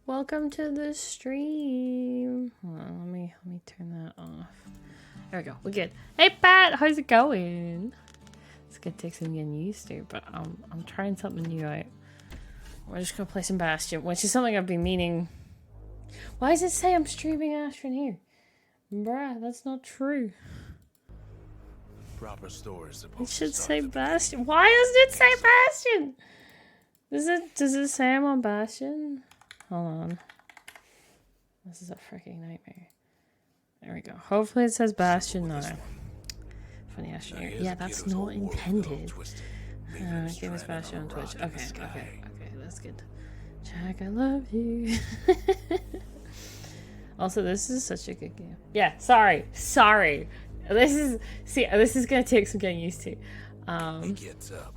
Welcome to the stream. Hold on, let me turn that off. There we go. We're good. Hey Pat, how's it going? It's gonna take some getting used to, but I'm trying something new out. We're just gonna play some Bastion, which is something I've been meaning. Why does it say I'm streaming Astroneer? Bruh, that's not true. Proper store is supposed It should to say Bastion. Why doesn't it say Bastion? Does it say I'm on Bastion? Hold on. This is a freaking nightmare. There we go. Hopefully it says Bastion now. Funny Astroneer. Yeah, that's not intended. Game is Bastion on Twitch. Okay, that's good. Jack, I love you. Also, this is such a good game. Yeah, sorry. This is gonna take some getting used to. He gets up,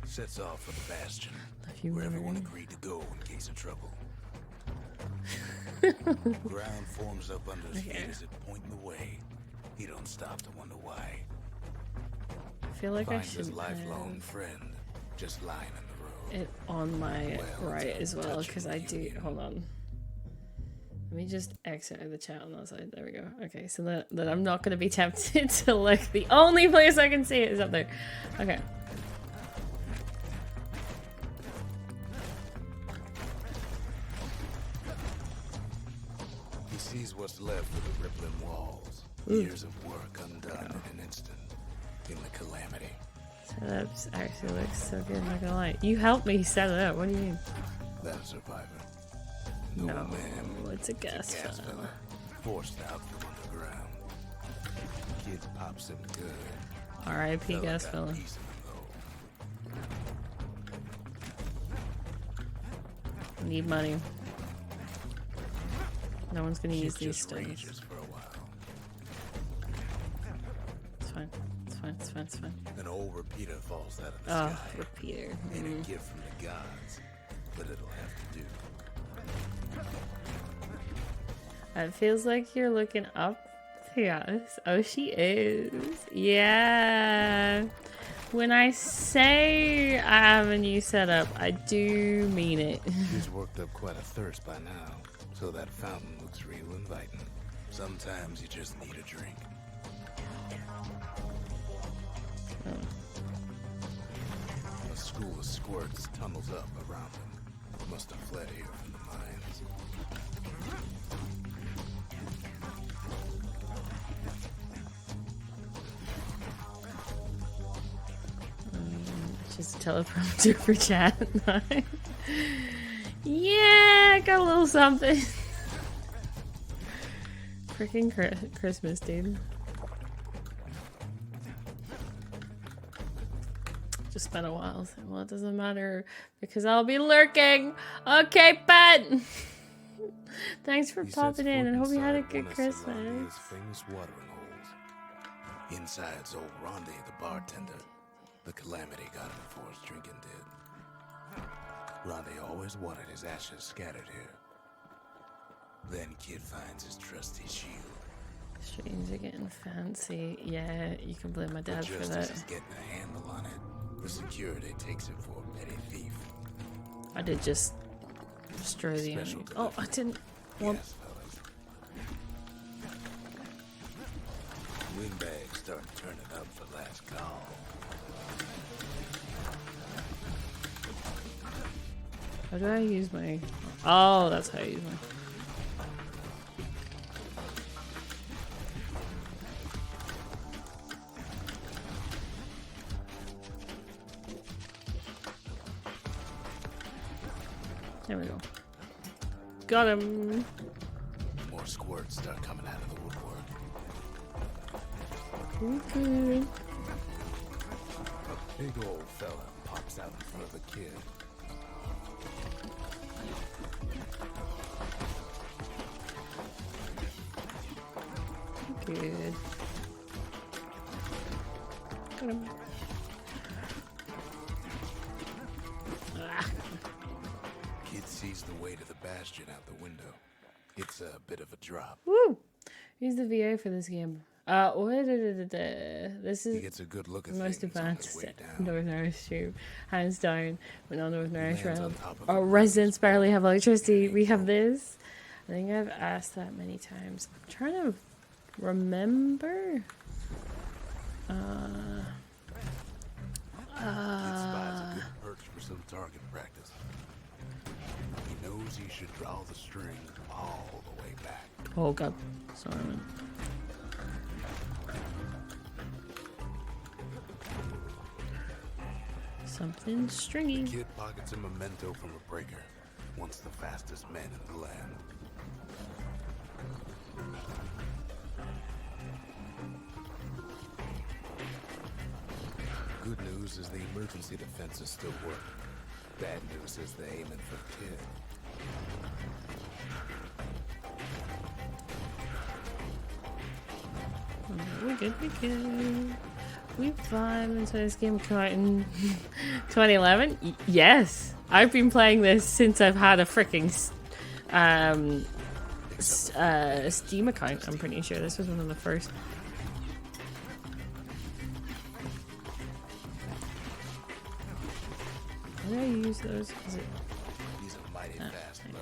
sets off for the Bastion, where everyone agreed to go in case of trouble. Ground forms up under his feet as it pointing the way. He don't stop to wonder why. I feel like Finds I should his lifelong friend just lying in the road. it on my right as well, because I do. Hold on. Let me just exit the chat on that side. There we go. Okay, so that I'm not going to be tempted to look. The only place I can see it is up there. Okay. He sees what's left of the rippling walls. Years of work undone in an instant. In the calamity. That actually looks so good, I'm not gonna lie. You helped me set it up. What do you mean? That survivor. No, man, it's a gas fella. Forced out from underground. Kid pops him good. R.I.P. gas fella. Need money. No one's gonna use these stones. It's fine. An old repeater falls out of the sky. Oh, repeater. And a gift from the gods, but it'll have to do. It feels like you're looking up to us. Oh, she is. Yeah. When I say I have a new setup, I do mean it. She's worked up quite a thirst by now, so that fountain looks real inviting. Sometimes you just need a drink. A school of squirts tunnels up around them. Must have fled here from the mines. Just a teleprompter for chat. Yeah, got a little something. Freaking Christmas, dude. Just been a while. So, well, it doesn't matter because I'll be lurking. Okay, Pat. Thanks for popping in, and hope you had a good Christmas. Inside's old Ronde, the bartender. The calamity got him before his drinking did. Ronde always wanted his ashes scattered here. Then Kid finds his trusty shield. Streams are getting fancy. Yeah, you can blame my dad for that. He's getting a handle on it. The security takes him for a petty thief. I did just destroy the enemy. Oh, I didn't want. Yes, Windbags start turning up for last call. How do I use my... Oh, that's how I use my... There we go. Got him! More squirts start coming out of the woodwork. Okay. A big old fella pops out in front of the kid. Good. Got him. Kid sees the way to the Bastion out the window. It's a bit of a drop. Woo! Who's the VA for this game? This He is gets a good look at the most things on his advanced way down. Northern Irish tube, hands down. But not Northern Irish lands on realm. top of Our the residents largest barely have electricity. and We have so- this. I think I've asked that many times. I'm trying to remember. It spots a good perch for some target practice. He knows he should draw the string all the way back. Oh god, sorry. Man. Something stringy. Kid pockets a memento from a breaker, once the fastest man in the land. Good news is the emergency defenses still work. Bad news is they're aiming for Kid. We're good. We vibe into this game came out in 2011? Yes! I've been playing this since I've had a freaking Steam account, I'm pretty sure. This was one of the first. How do I use those? Is it... He's a mighty fast learner.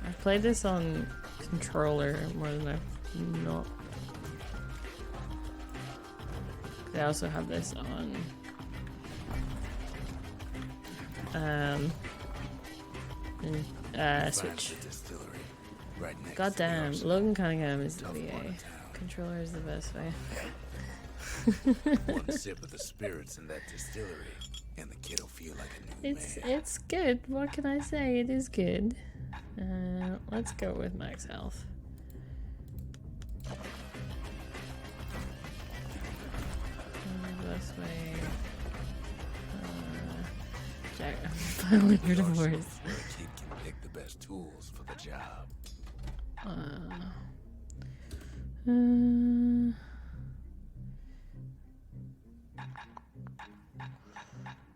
I've played this on controller more than I've not. They also have this on Switch. The distillery, right next Goddamn, to the Logan Cunningham is the Tough VA. part of town. Controller is the best way. One sip of the spirits in that distillery, and the kid'll feel like a new man. It's good. What can I say? It is good. Let's go with max health. This way. Jack, 500 horse. Where a kid can pick the best tools for the job.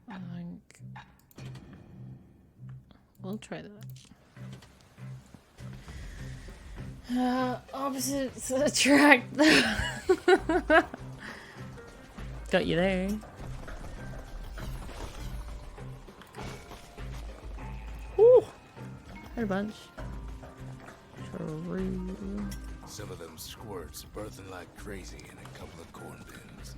I think we'll try that. Opposites attract. Got you there. Ooh, had a bunch. True. Some of them squirts birthing like crazy in a couple of corn bins.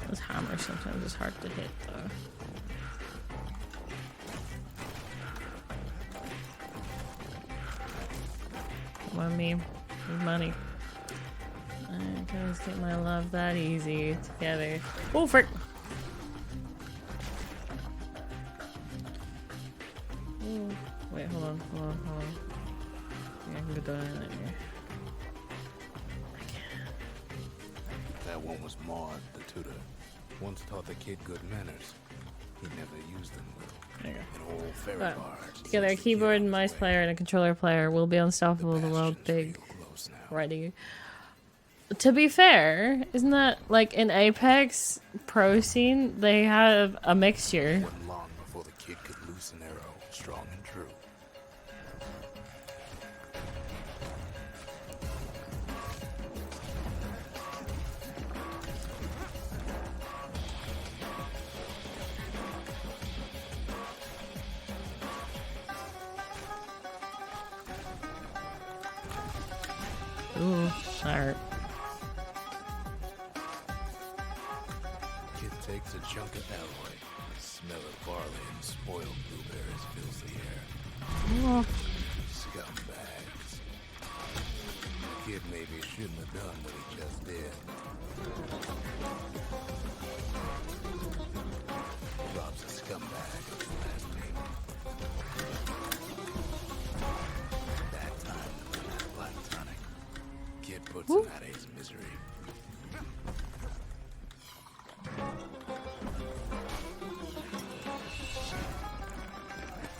Those hammers sometimes is hard to hit though. Come on, me. With money. I can't get my love that easy together. Oh, frick! Ooh. Wait, hold on. Yeah, I can go down in there. That one was Maud, the tutor. Once taught the kid good manners. He never used them well. There you An old ferry go. barge. Together, a sends the keyboard kid and on mouse his way. player and a controller player will be unstoppable in the world. Bastion's Big real close now. writing. To be fair, isn't that like in Apex Pro scene? They have a mixture. Wasn't long before the kid could loose an arrow, strong and true. Ooh, alright. Kid takes a chunk of alloy. The smell of barley and spoiled blueberries fills the air. Oh, Scumbags. Kid maybe shouldn't have done what he just did. Rob's a scumbag of his last payment. That time with that black tonic. Kid puts him out of his misery.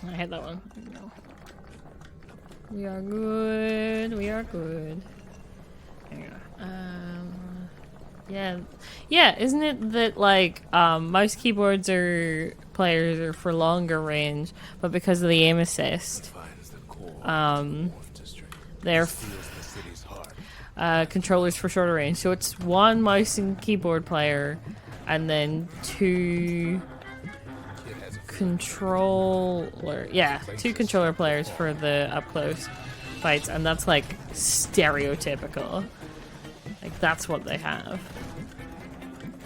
I hit that one. No. We are good. We are good. There you go. Yeah, yeah. Isn't it that like mouse keyboards are players are for longer range, but because of the aim assist, Finds the core um, morph district. they're Steals the city's heart. controllers for shorter range. So it's one mouse and keyboard player, and then two Kid has a controller. Yeah, two controller players for the up close fights, and that's like stereotypical. Like that's what they have.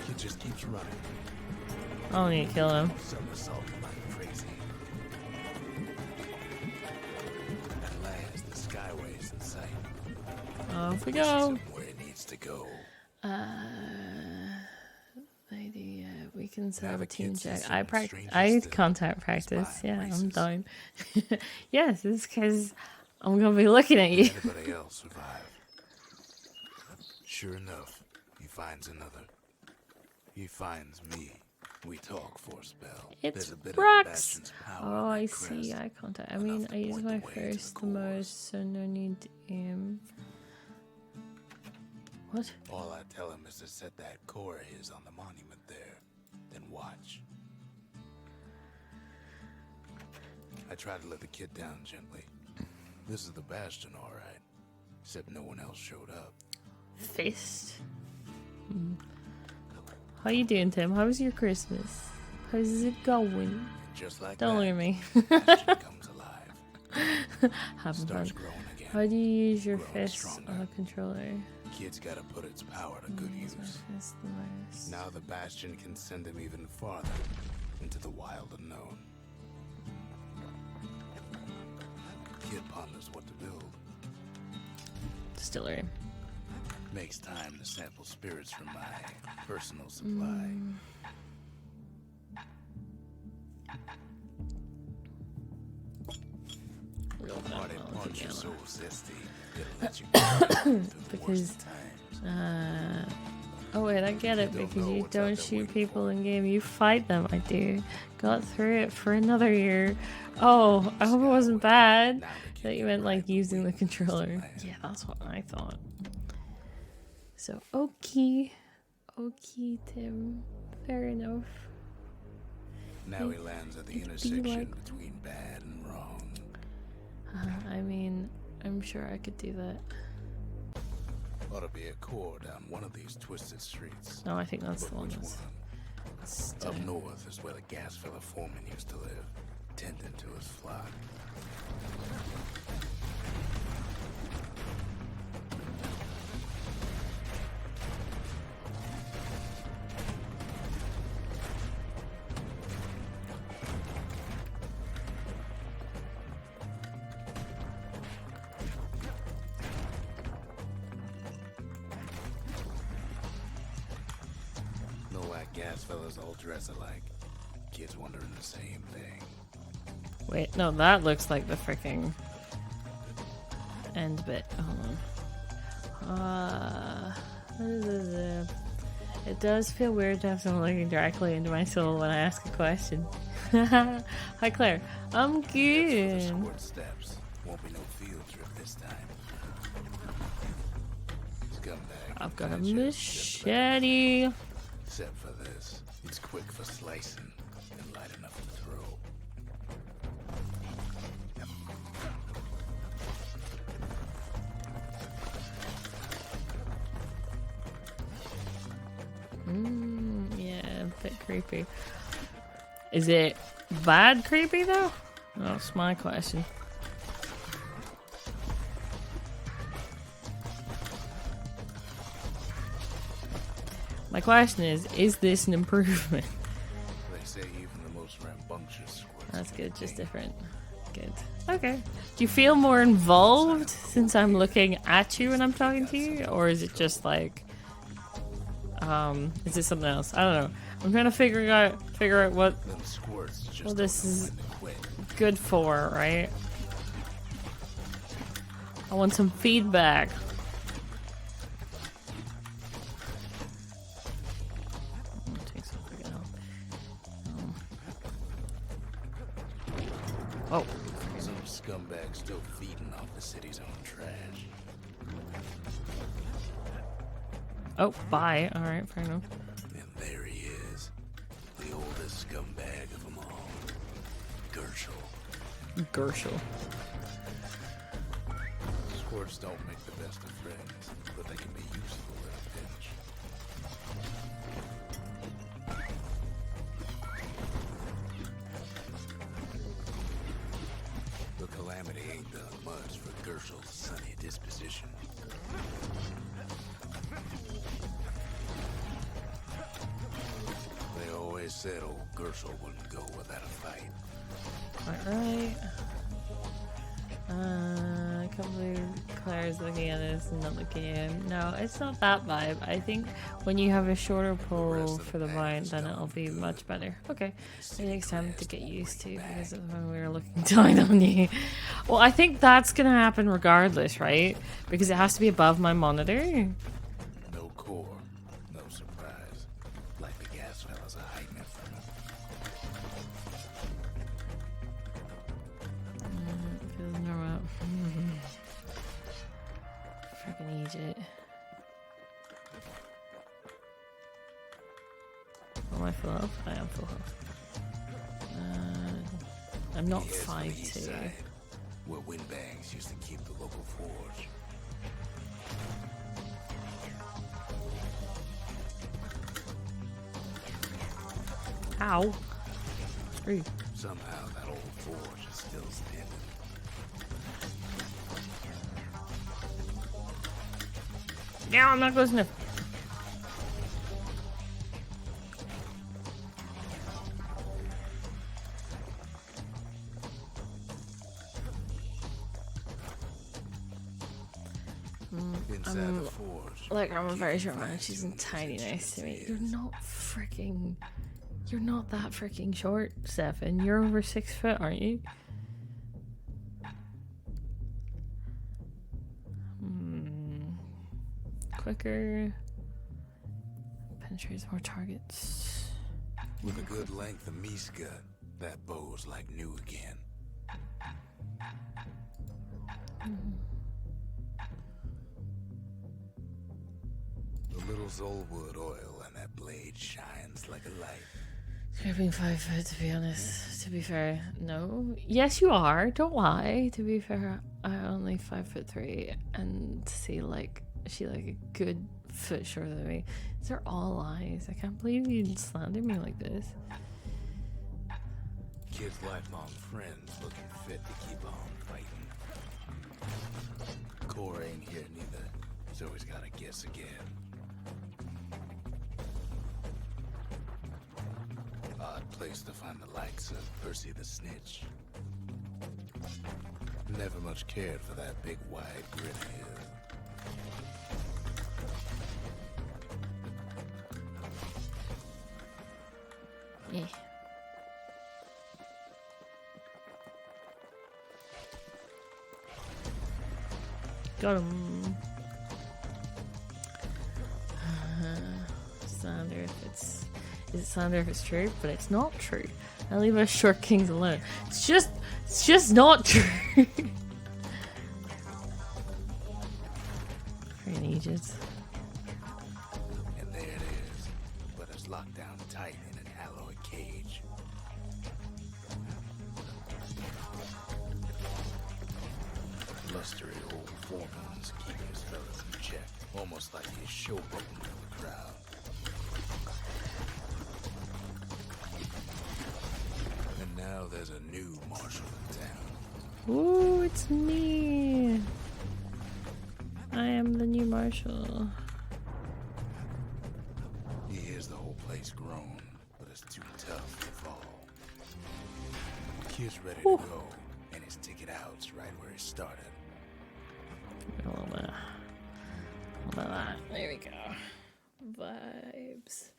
kid just keeps running. I don't need to kill him. Somersaulting like crazy. At last, the skyway's in sight. Off we Pushes go. him where it needs to go. Idea. We can set Have up a a team kid check. see I some practice. strangers I still. contact practice. Spy Yeah, I'm races. down. Yes, it's because I'm gonna be looking at you. Anybody else survive? Sure enough, he finds another. He finds me. We talk for a spell. It's There's a bit Brox. of Bastion's power Oh, in I that see. crest. Eye contact. I enough mean, to I use point my the way to the first the cores. most, so no need to aim. What? All I tell him is to set that core of his on the monument there, then watch. I try to let the kid down gently. This is the Bastion, all right. Except no one else showed up. Fist. How you doing, Tim? How was your Christmas? How's it going? Just like Don't look that, at me. Bastion comes alive. Having Starts fun. growing again. How do you use your Growing fists stronger. on a controller? Kid's gotta put its power to good Use my use. fist the most. Now the Bastion can send him even farther into the wild unknown. Kid ponders what to build. Distillery. Makes time to sample spirits from my personal supply. Real Party bad punch yellow. is so zesty, it'll let you go through the Because, worst of times. Oh wait, I get it, You don't because know you what's out don't there shoot waiting people for in game, you fight them. I do. Got through it for another year. Oh, I hope it wasn't bad. Now the kid That you can meant like ride the using the wings of the controller. land. Yeah, that's what I thought. So, okay. Okay, Tim. Fair enough. Now he lands at the It'd be intersection like- between bad and wrong. I mean, I'm sure I could do that. Ought to be a core down one of these twisted streets. No, I think that's But the one which that's... one? Up north is where the gas fella foreman used to live, tending to his flock. No like gas fellas all dress alike. Kids wondering the same thing. Wait, no, that looks like the freaking end bit. Hold on. It does feel weird to have someone looking directly into my soul when I ask a question. Hi, Claire. I'm For the good. squirt steps. Won't be no field trip this time. Scumbag. I've got a Gotcha. Just like- machete. Except for this. It's quick for slicing and light enough to throw. Yeah, a bit creepy. Is it bad creepy though? That's my question. My question is this an improvement? They say even the most rambunctious squirts. That's good, just different. Good. Okay. Do you feel more involved since I'm looking at you when I'm talking to you? Or is it just like is it something else? I don't know. I'm trying to figure out what Them squirts just Well, this don't know is- when to quit. good for, right? I want some feedback. Take some freaking help. Oh, Some scumbag still feeding off the city's own trash. Oh, bye. All right, fair enough. And there he is, the oldest scumbag of them all, Gershel. Gershel. Squirts don't make the best of friends, but they can be useful in a pinch. The Calamity ain't done much for Gershel's sunny disposition. They always said old Gershel wouldn't go without a fight. Alright. I can't believe Claire's looking at this and not looking at him. No, it's not that vibe. I think when you have a shorter pull for the bind, then it'll be much better. Okay. It takes time to get used to because of when we were looking down on you. Well, I think that's gonna happen regardless, right? Because it has to be above my monitor. No core, no surprise. Like the gas fellas are hiding it from us. Feels normal. Freaking Egypt. Am I full health? I am full health. I'm not He heads for the east 5'2". side, where windbags used to keep the local forge. Ow. Screw. Somehow that old forge is still standing. Yeah, I'm not close enough. Inside the forge. Like, I'm a very short man. She's tiny nice to me. You're not that freaking short, Steffan. You're over 6 foot, aren't you? Quicker. Penetrates more targets. With a good length of Miska, that bow's like new again. The little Zolwood oil and that blade shines like a light. You're being 5 foot, to be honest. To be fair, no. Yes, you are. Don't lie. To be fair, I'm only 5'3", and see, like, she like a good foot shorter than me. These are all lies. I can't believe you slander me like this. Kid's lifelong friends looking fit to keep on fighting. Core ain't here neither, so he's gotta guess again. Odd place to find the likes of Percy the Snitch. Never much cared for that big wide grin of his. Yeah. Got him. Slander if it's... Is it slander if it's true? But it's not true. I leave us short kings alone. It's just not true. Freaking Egypt. And there it is, but it's locked down tight in an alloy cage. Blustery old foreman's keeping his fellas in check, almost like he's showboating for the crowd. And now there's a new marshal in town. Ooh, it's me. I am the new marshal. He hears the whole place groan, but it's too tough to fall. Kid's ready to go, and his ticket out's right where he started. A little bit of that. There we go. Vibes.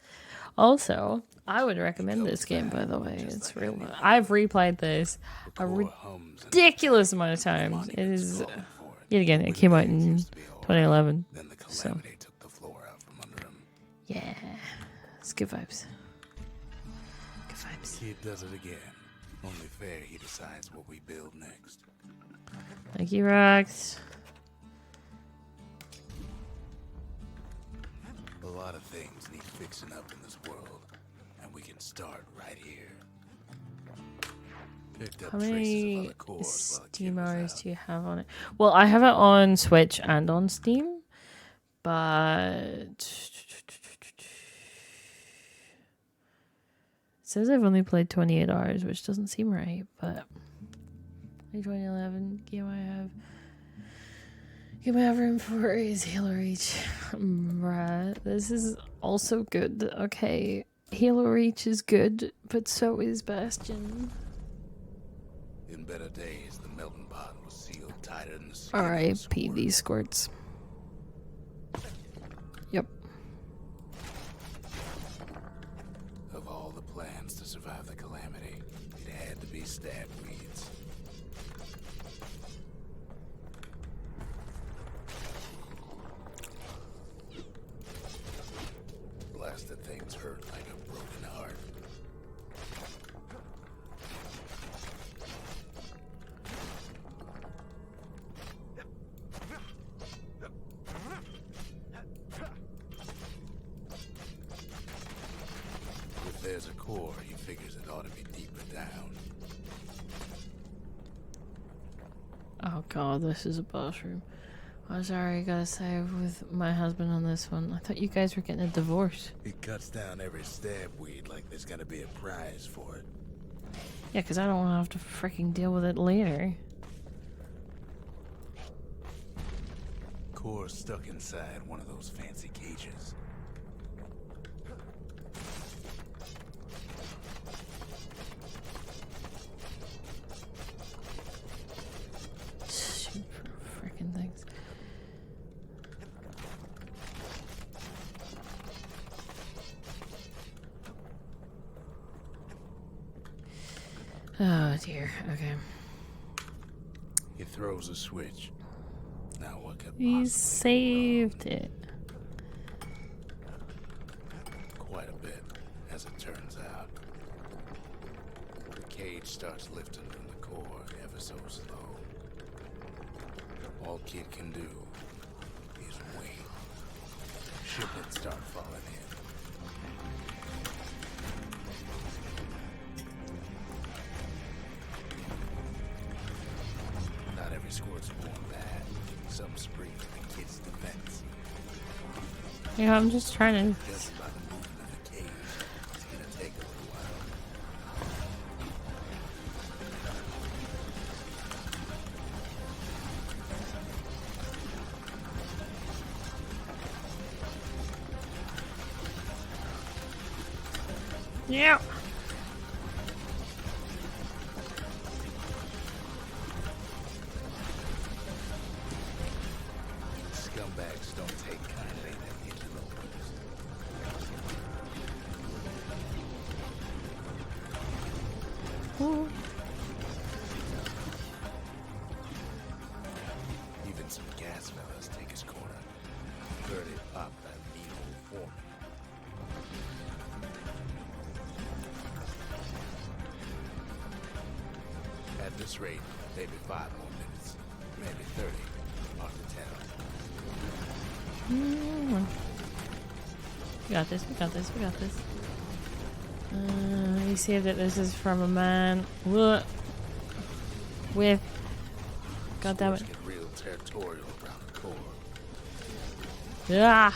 Also, I would recommend this game, by the way. It's real. I've replayed this a ridiculous amount of times. It is, yet again, it came out in 2011. Then the So, Calamity took the floor out from under him. yeah. It's good vibes. Good vibes. Kid does it again. Only fair he decides what we build next. Thank you, Rox. lot of things need fixing up in this world, and we can start right here. Picked up How traces of many other cores while the kid Steam was hours out. do you have on it? Well, I have it on Switch and on Steam, but it says I've only played 28 hours, which doesn't seem right, but 2011 game I have room for is Halo Reach. Bruh, this is also good. Okay, Halo Reach is good, but so is Bastion. In better days, the melting pot was sealed tighter than the skin of a R.I.P. sword. these squirts. Yep. Of all the plans to survive the calamity, it had to be stab weeds. Blasted things hurt like a broken heart. If there's a core, he figures it ought to be deeper down. Oh god, this is a boss room. I'm sorry, I gotta side with my husband on this one. I thought you guys were getting a divorce. He cuts down every stab weed like there's gonna be a prize for it. Yeah, because I don't want to have to freaking deal with it later. Core stuck inside one of those fancy cages. Shoot for freaking things. Oh dear, okay. He throws a switch. Now what could He possibly saved it. go wrong? Quite a bit, as it turns out. The cage starts lifting from the core ever so slow. All Kid can do is wait. Shipments start falling in. Not every squirt's born bad. Some spring to the kid's defense. Yeah, I'm just trying to. Judging by the movement of the cage, it's gonna take a little while. Yeah. Scumbags don't take kindly to interlopers. Ooh. Even some gas fellas take his corner. Heard it pop that mean old foreman. At this rate, maybe 5 more minutes, maybe 30. Hard to tell. We got this, we got this, we got this. You see that this is from a man with God damn it. Squirts get real territorial around the core. Yeah.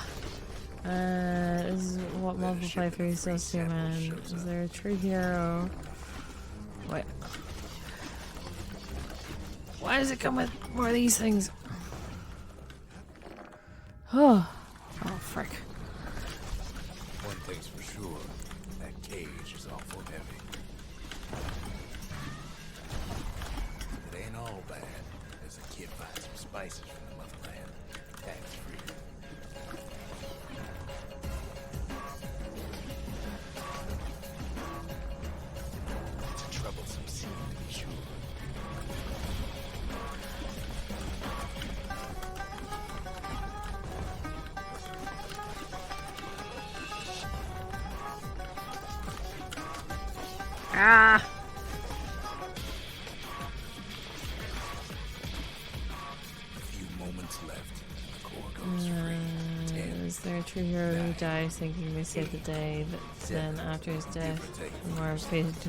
This is what multiple playthroughs does to man. Is there a true hero? Wait. Why does it come with more of these things? Oh. Oh, frick. One thing's for sure, that cage is awful heavy. It ain't all bad, as a kid finds some spices from the motherland. Tax free. It's a troublesome scene to be sure. Ah! A few moments left. The core goes free. 10. Is there a true hero who dies thinking they saved the day, but then after his death, more faith to...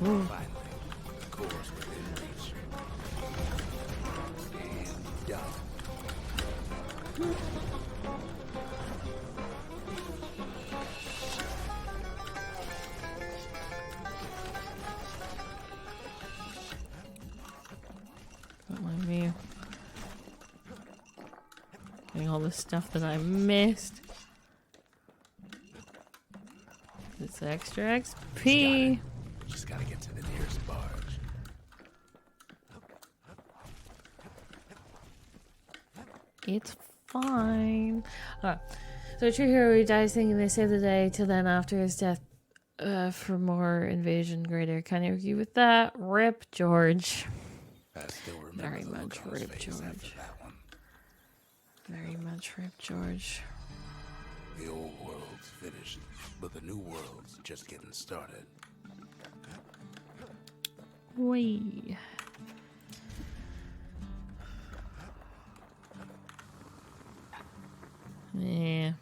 Ooh. Finally, the core's within reach. And done. Don't mind me. Getting all the stuff that I missed. It's extra XP. Just gotta get to the nearest barge. It's fine. So a true hero who dies thinking they saved the day till then after his death for more invasion greater. Can you argue with that? Rip George. I still remember Very the much look on his Rip face George. after that one. Very much Rip George. The old world's finished, but the new world's just getting started. Wee. Yeah.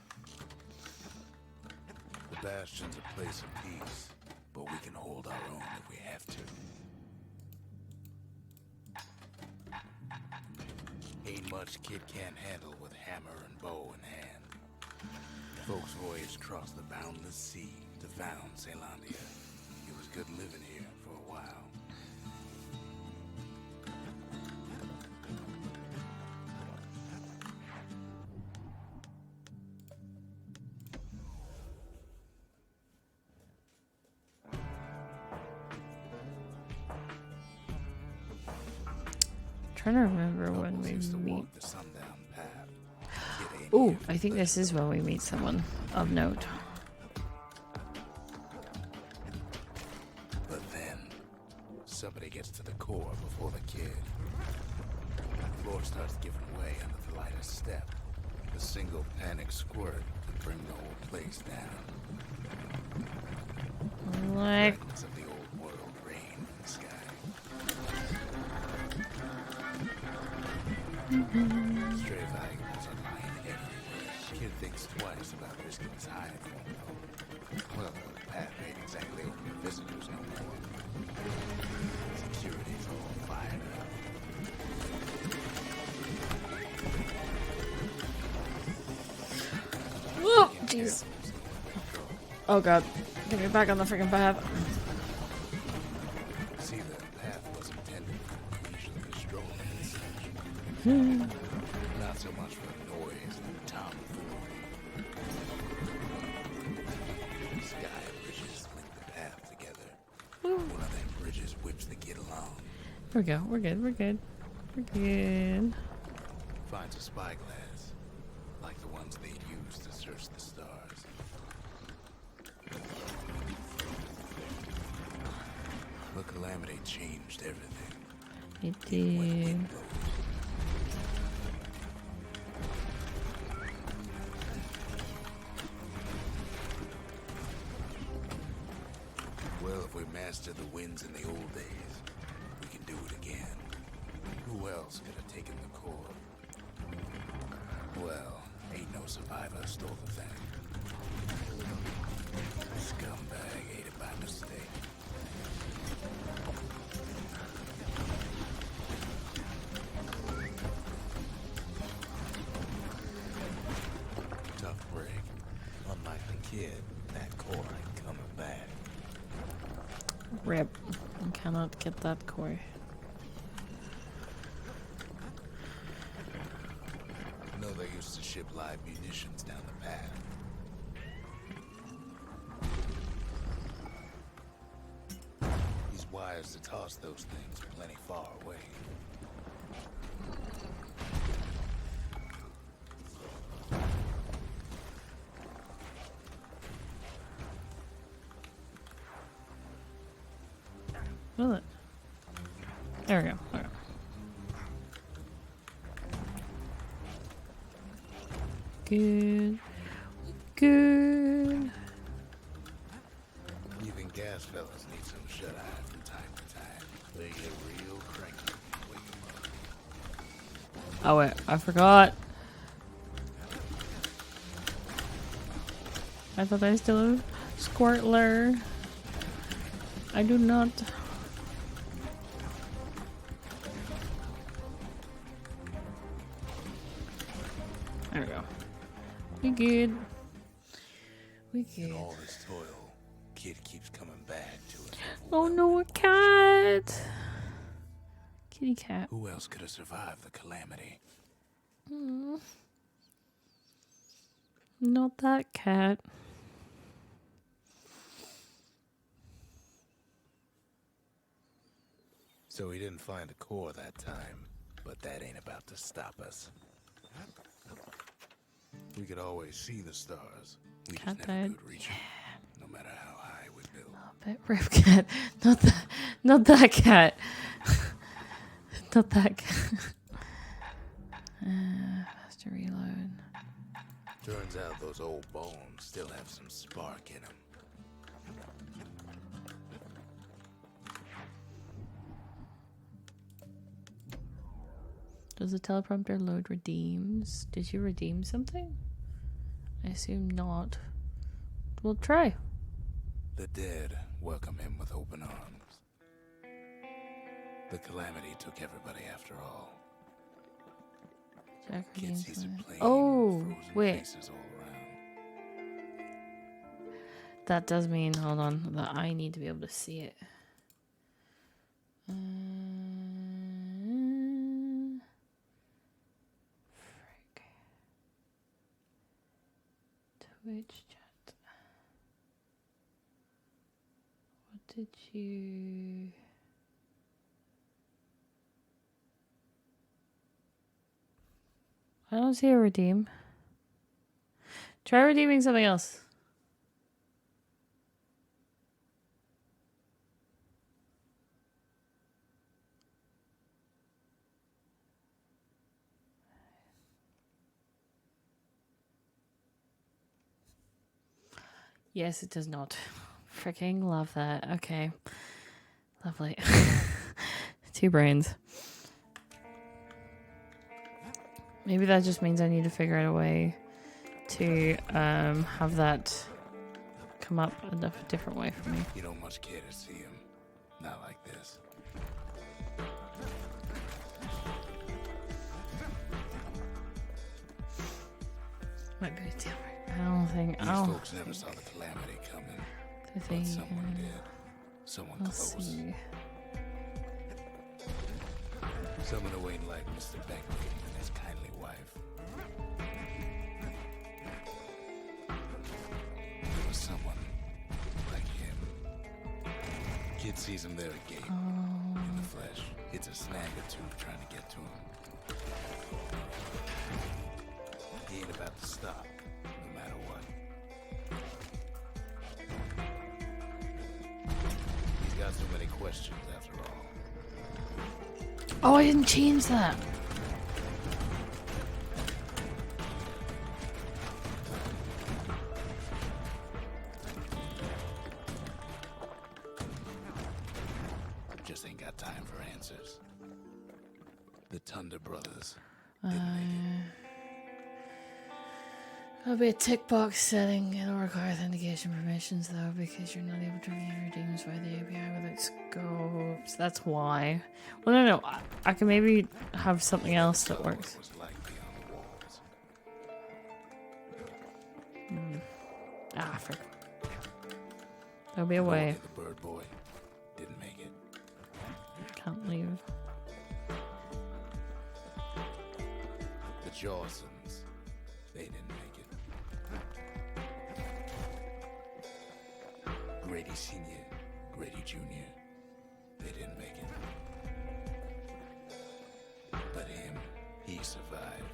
The Bastion's a place of peace, but we can hold our own if we have to. Ain't much kid can't handle with hammer and bow in hand. Folks voyaged across the boundless sea to found Zealandia. It was good living here for a while. Trying to remember when we meet. Oh, I think this is when we meet someone of note. But then, somebody gets to the core before the kid. The floor starts giving way under the lightest step. A single panic squirt could bring the whole place down. Like, Fragments of the old world rain in the sky. Stray valuables are lying everywhere. Kid thinks twice about risking his hide for them. Well, the path ain't exactly open to visitors no more. Security's all fired up. whoa, jeez. Oh god, get me back on the freaking path. See, the path was intended for leisurely strolling and such. Not so much for noise and tomfoolery. Sky bridges link the path together. One of them bridges whips the kid along. Here we go, we're good, we're good. We're good. Finds a spyglass, like the ones they'd use to search the stars. The calamity changed everything. It When the did. wind blows. Well, if we mastered the winds in the old days, we can do it again. Who else could have taken the core? Well, ain't no survivor stole the thing. Scumbag ate it by mistake. Tough break. Unlike the kid, that core ain't coming back. Rip. I cannot get that core. No, they used to ship live munitions down the path. These wires to toss those things plenty far away. Will it? There we go. Okay. Good. Good. Even gas fellas need some shut-eye from time to time. They get real cranky when you wake 'em up. Oh wait, I forgot. I thought I still had Squirtler. I do not. There we go. We good. We good. In all this toil, Kid keeps coming back to us. Oh no, a cat! Kitty cat. Who else could have survived the calamity? Not that cat. So he didn't find a core that time, but that ain't about to stop us. We could always see the stars. We Cat just never died. could reach them, no matter how high we build. Bit rip cat. Not that cat. Not that cat. Faster reload. Turns out those old bones still have some spark in them. Does the teleprompter load redeems? Did you redeem something? I assume not. We'll try. The dead welcome him with open arms. The calamity took everybody after all. Jack Kid redeems sees a something. plane, Oh, frozen wait. faces all around. That does mean, hold on, that I need to be able to see it. Frick. Twitch chat. What did you... I don't see a redeem. Try redeeming something else. Yes, it does not. Freaking love that. Okay. Lovely. 2 brains. Maybe that just means I need to figure out a way to have that come up a different way for me. You don't much care to see him. Not like this. Might be a deal breaker. I don't think. These Oh, folks never saw the calamity coming. But someone did. Someone I'll close. see. Someone who ain't like Mr. Beckley and his kindly wife. There was someone like him. Kid sees him there again. In the flesh. It's a snag or two trying to get to him. He ain't about to stop, no matter what. He's got so many questions after all. Oh, I didn't change that. Just ain't got time for answers. The Thunder Brothers didn't make That'll be a tick box setting. It'll require authentication permissions though, because you're not able to review redeems via the API without scopes. That's why. Well, no. I can maybe have something else that works. what it was like beyond the walls. Ah, frick. There'll be a way. The bird boy didn't make it. Can't leave. The Jawsons, they didn't make it. Grady Sr., Grady Jr., they didn't make it. But him, he survived.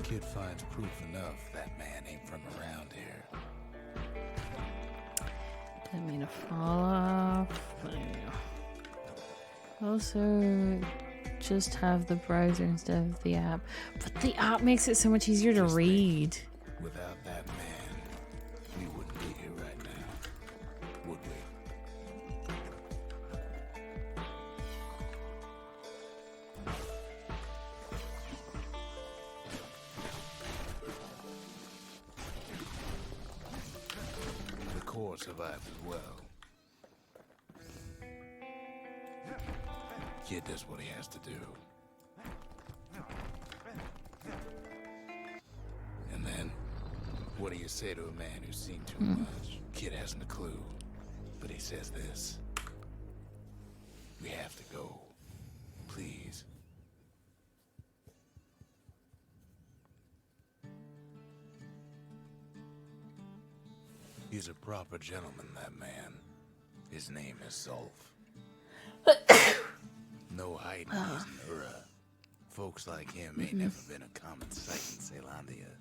Kid finds proof enough that man ain't from around here. Didn't mean to fall off. But anyway. Also, just have the browser instead of the app. But the app makes it so much easier to read. Without that man, we wouldn't be here right now, would we? survived as well. Kid does what he has to do. And then, what do you say to a man who's seen too much? Kid hasn't a clue, but he says this. We have to go. Please. He's a proper gentleman, that man. His name is Zolf. No hiding he's an Ura. Folks like him ain't never been a common sight in Zealandia.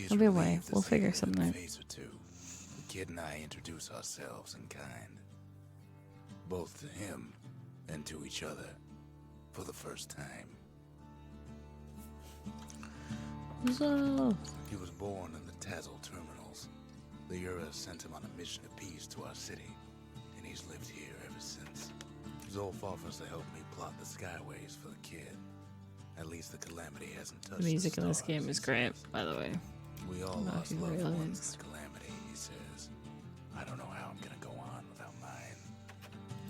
I'll be away. We'll figure something out. The kid and I introduce ourselves in kind. Both to him and to each other for the first time. So, He was born in the Tazzle terminals. The Ura sent him on a mission of peace to our city, and he's lived here ever since. Zolf offers to help me plot the skyways for the kid. At least the Calamity hasn't touched the music the in this stars game is great, by the way. We all No, lost he loved really ones is. in the Calamity, he says. I don't know how I'm gonna go on without mine.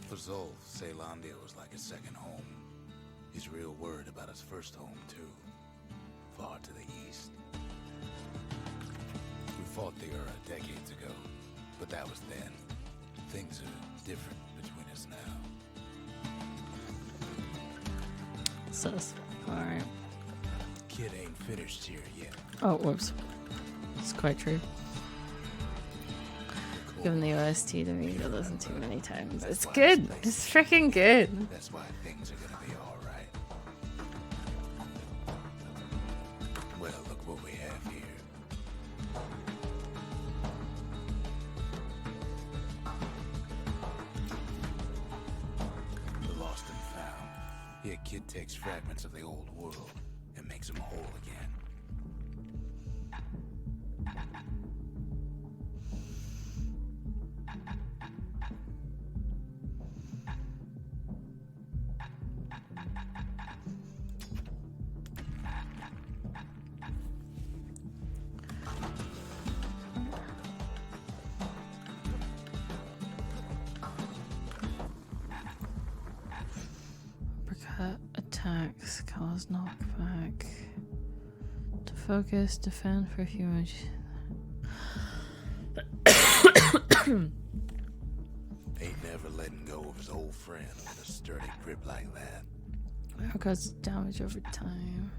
For Zolf, Zealandia was like his second home. He's real worried about his first home, too. Far to the east. We fought the Ura decades ago, but that was then. Things are different between us now. Sus. Alright. Kid ain't finished here yet. Oh, whoops. It's quite true. Given the OST to me to listen to many times. It's good. It's freaking good. That's why things are gonna be alright. Well, look what we have here. The lost and found. Here, kid takes fragments of the old world and makes them whole again. Uppercut attacks cause knockback. To focus, defend for a few moments. Ain't never letting go of his old friend with a sturdy grip like that. Causes damage over time.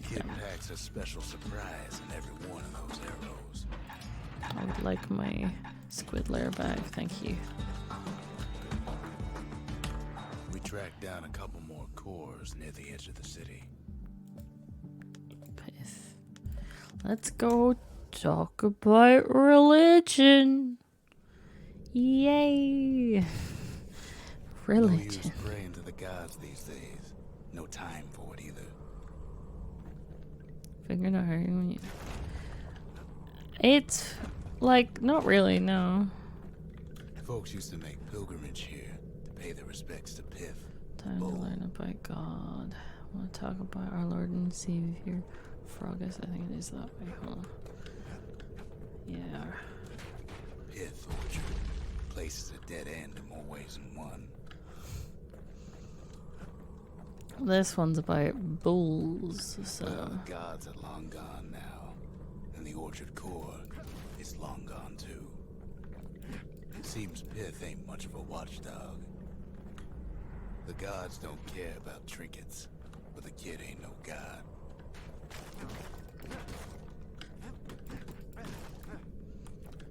Kid packs a special surprise in every one of those arrows. I would like my squid lair back, thank you. We tracked down a couple more cores near the edge of the city. Piss. Let's go talk about religion. Yay! No Religion. use praying to the gods these days. No time for it either. Figured out when you. It's like not really, no. Folks used to make pilgrimage here to pay their respects to Pith. Time to learn about God. I want to talk about our Lord and Savior, Frogus. I think it is that way. Hold on. Yeah. Pith Orchard. Place is a dead end in more ways than one. This one's about bulls, so. Well, the gods are long gone now, and the orchard core is long gone too. It seems Pith ain't much of a watchdog. The gods don't care about trinkets, but the kid ain't no god.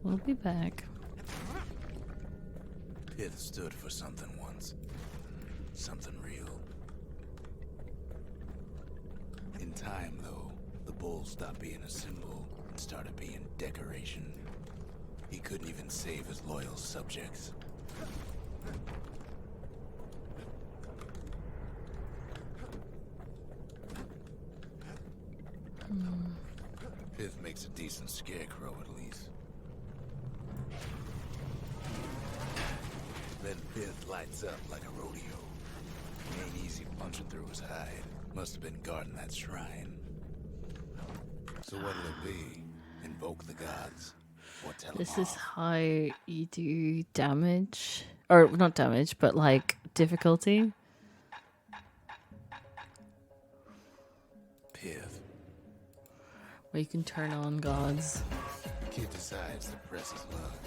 We'll be back. Pith stood for something once. Something real. In time, though, the bull stopped being a symbol and started being decoration. He couldn't even save his loyal subjects. Pith makes a decent scarecrow, at least. Then Pith lights up like a rodeo. Ain't easy punching through his hide. Must have been guarding that shrine. So what'll it be? Invoke the gods. Or tell This them is off. how you do damage. Or not damage, but like difficulty. Pith. Where you can turn on gods. Kid decides to press his luck.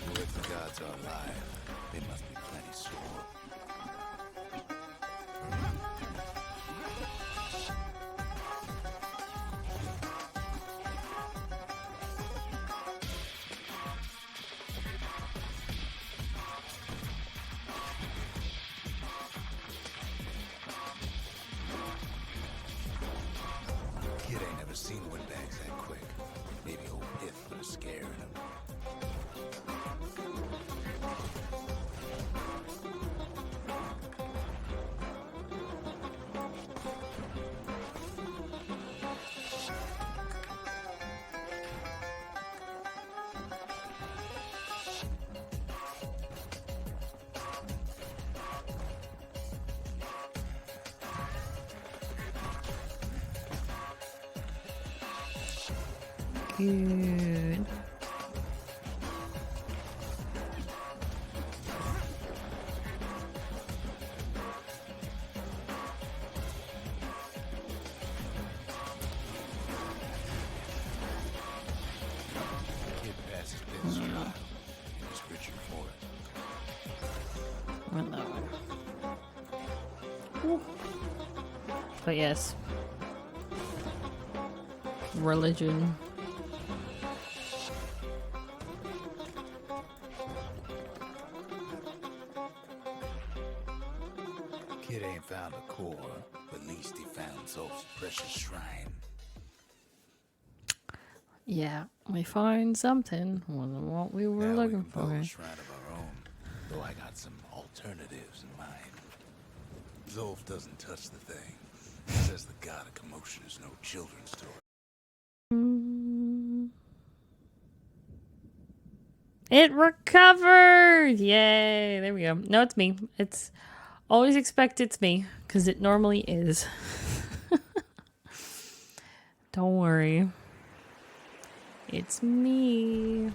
Well, if the gods are alive, they must be plenty sore. Kid ain't never seen windbags that quick. Maybe old Pith put a scare in him. Good. Kid passes Pith's trial. He was richer for it. Went that way. Ooh. But yes. Religion. Kid ain't found a core, but at least he found Zolf's precious shrine. Yeah, we found something. Wasn't what we were Now looking we can for. build a shrine of our own, though I got some alternatives in mind. Zolf doesn't touch the thing. He says the god of commotion is no children's toy. It recovered! Yay! There we go. No, it's me. It's always expect it's me, because it normally is. Don't worry. It's me.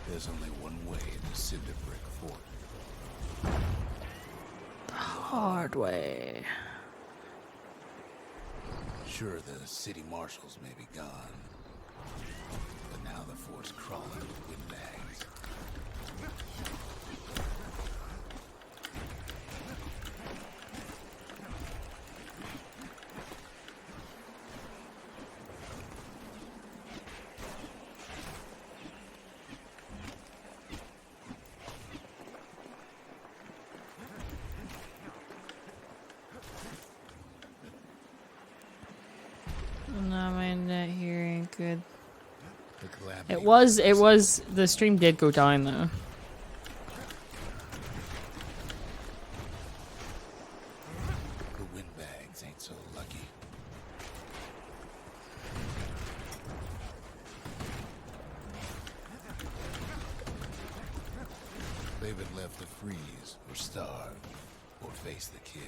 There's only one way to Cinder Brick Fort. Hard way. Sure, the city marshals may be gone, but now the fort's crawling with windbags. No, my internet here ain't good. The calamity It was, the stream did go down though. The windbags ain't so lucky. They've been left to freeze or starve or face the kid.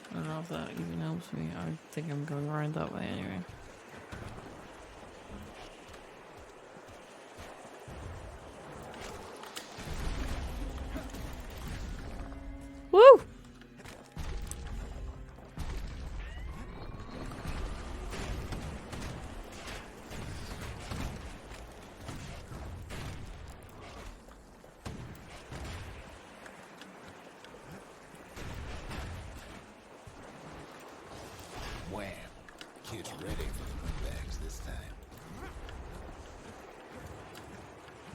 I don't know if that even helps me. I think I'm going around that way anyway. Woo! Wham! Kid's ready for the windbags this time.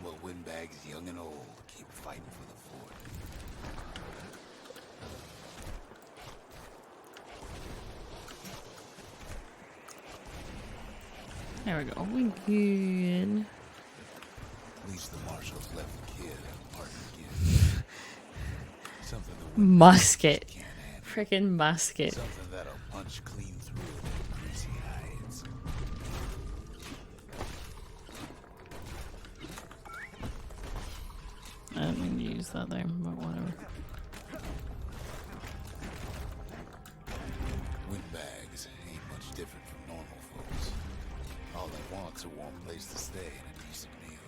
Well, windbags young and old keep fighting for the fort. There we go. We good. At least the marshals left the kid a parting gift. Something the wind Musket. can't handle. Freaking musket. Something that'll punch clean through the greasy hides. I don't mean to use that there, but whatever. Windbags ain't much different from normal folks. All they want's a warm place to stay and a decent meal.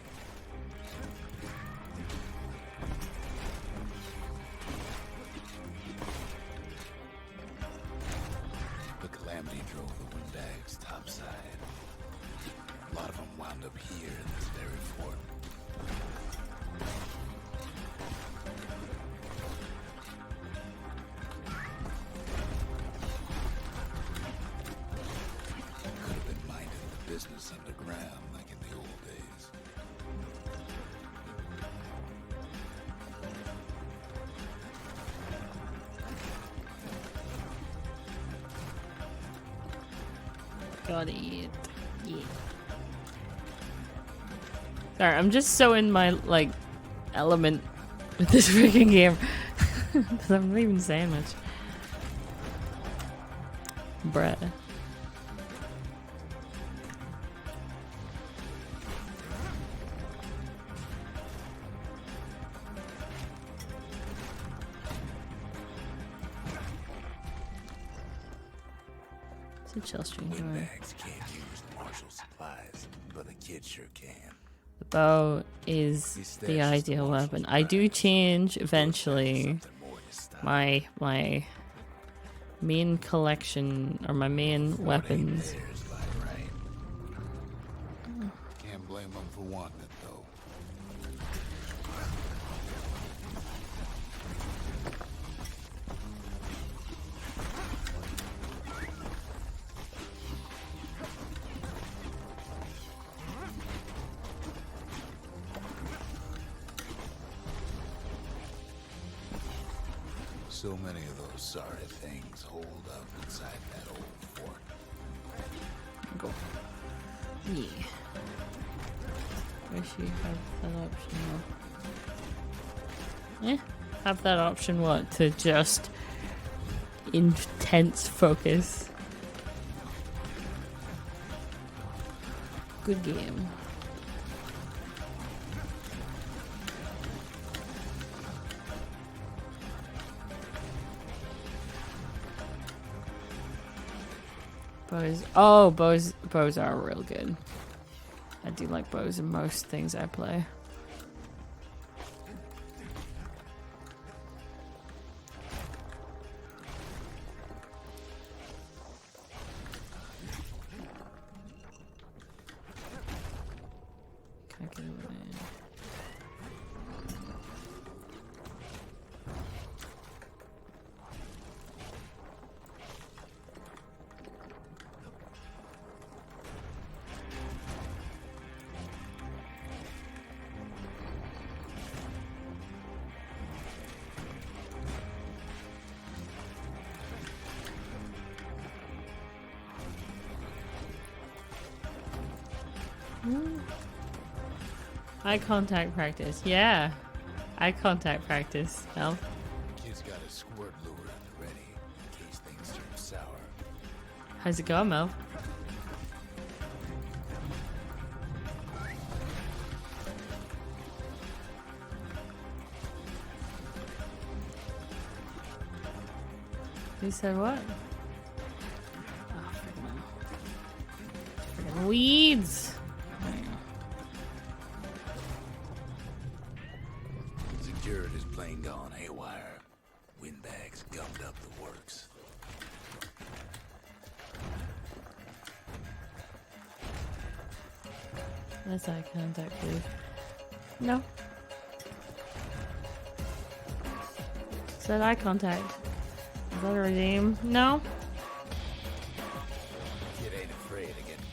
The calamity drove the windbags topside. A lot of them wound up here in this very fort. Could have been minding the business underground like in the old days. Gotta eat. Yeah. Sorry, I'm just so in my, like, element with this freaking game. Because I'm not even saying much. Bruh. It's a chill stream. Don't worry. Windbags can't use martial supplies, but a kid sure can. The bow is the ideal weapon. I do change eventually Something more in his style. my main collection or my main weapons. Theirs by right. Can't blame them for wanting it though. So many of those sorry things hold up inside that old fort. Go. Yeah. Wish you had that option. Have that option what? To just intense focus. Good game. Bows are real good. I do like bows in most things I play. Can't get over there. Eye contact practice. Yeah. Eye contact practice. Well, Kid's got a squirt lure at the ready in case things turn sour. how's it going, Mel? He said what? Oh, freaking weeds. Security's plane gone haywire. Windbags gummed up the works. That's eye contact, please. No. Said eye contact. Is that a redeem? No. Kid ain't afraid of getting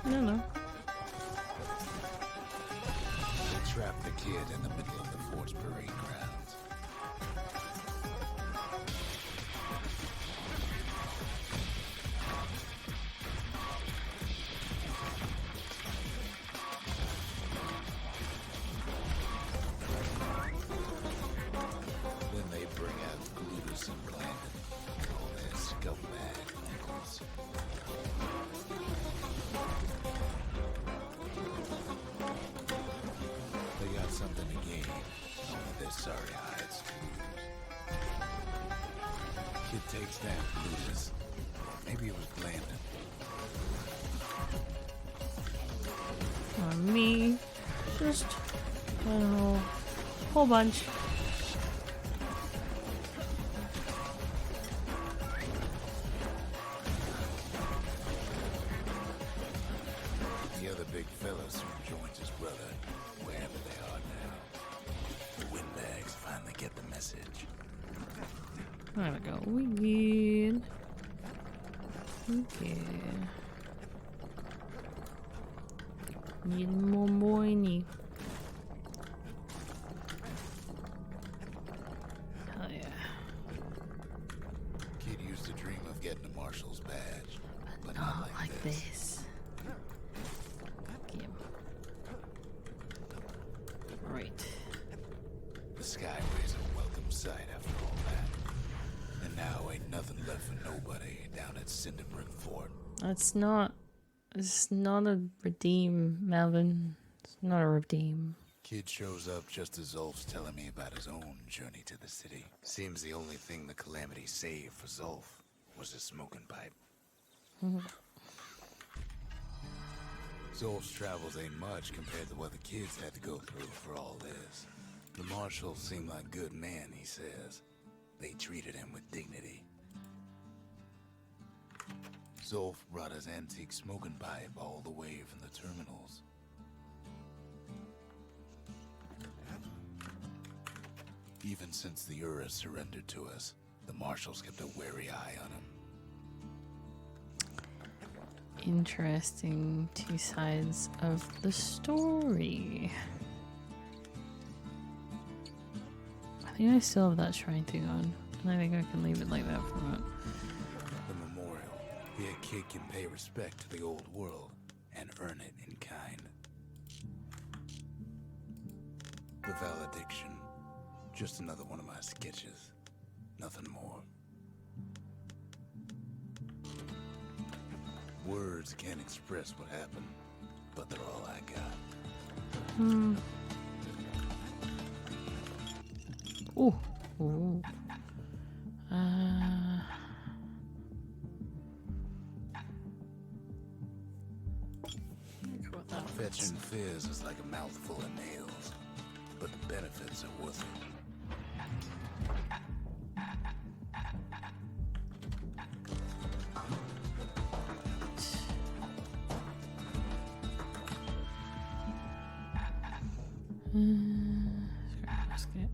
burned. No. They trapped the kid in the middle of the fort's parade grounds. sorry hides. Kid takes down Lucas. Maybe it was planned. On me. Just, I don't know, whole bunch. The other big fellas who joins his brother, wherever they are now. The windbags finally get the message. There we go. We good. Okay. Need more money. Hell yeah. Kid used to dream of getting a marshal's badge, but Not like this. Game. Right. The Skyway's a welcome sight after all that. And now ain't nothing left for nobody down at Cinderbrook Fort. It's not a redeem, Melvin. It's not a redeem. Kid shows up just as Zolf's telling me about his own journey to the city. Seems the only thing the Calamity saved for Zolf was his smoking pipe. Zolf's travels ain't much compared to what the kids had to go through for all this. The marshals seem like good men, he says. They treated him with dignity. Zolf brought his antique smoking pipe all the way from the terminals. Even since the Ura surrendered to us, the marshals kept a wary eye on him. Interesting. Two sides of the story. I think I still have that shrine thing on. And I think I can leave it like that for a minute. The memorial. Here a kid can pay respect to the old world and earn it in kind. The valediction. Just another one of my sketches. Nothing more. Words can't express what happened, but they're all I got. Ooh. Ooh. Fetching fizz is like a mouthful of nails, but the benefits are worth it. Basket.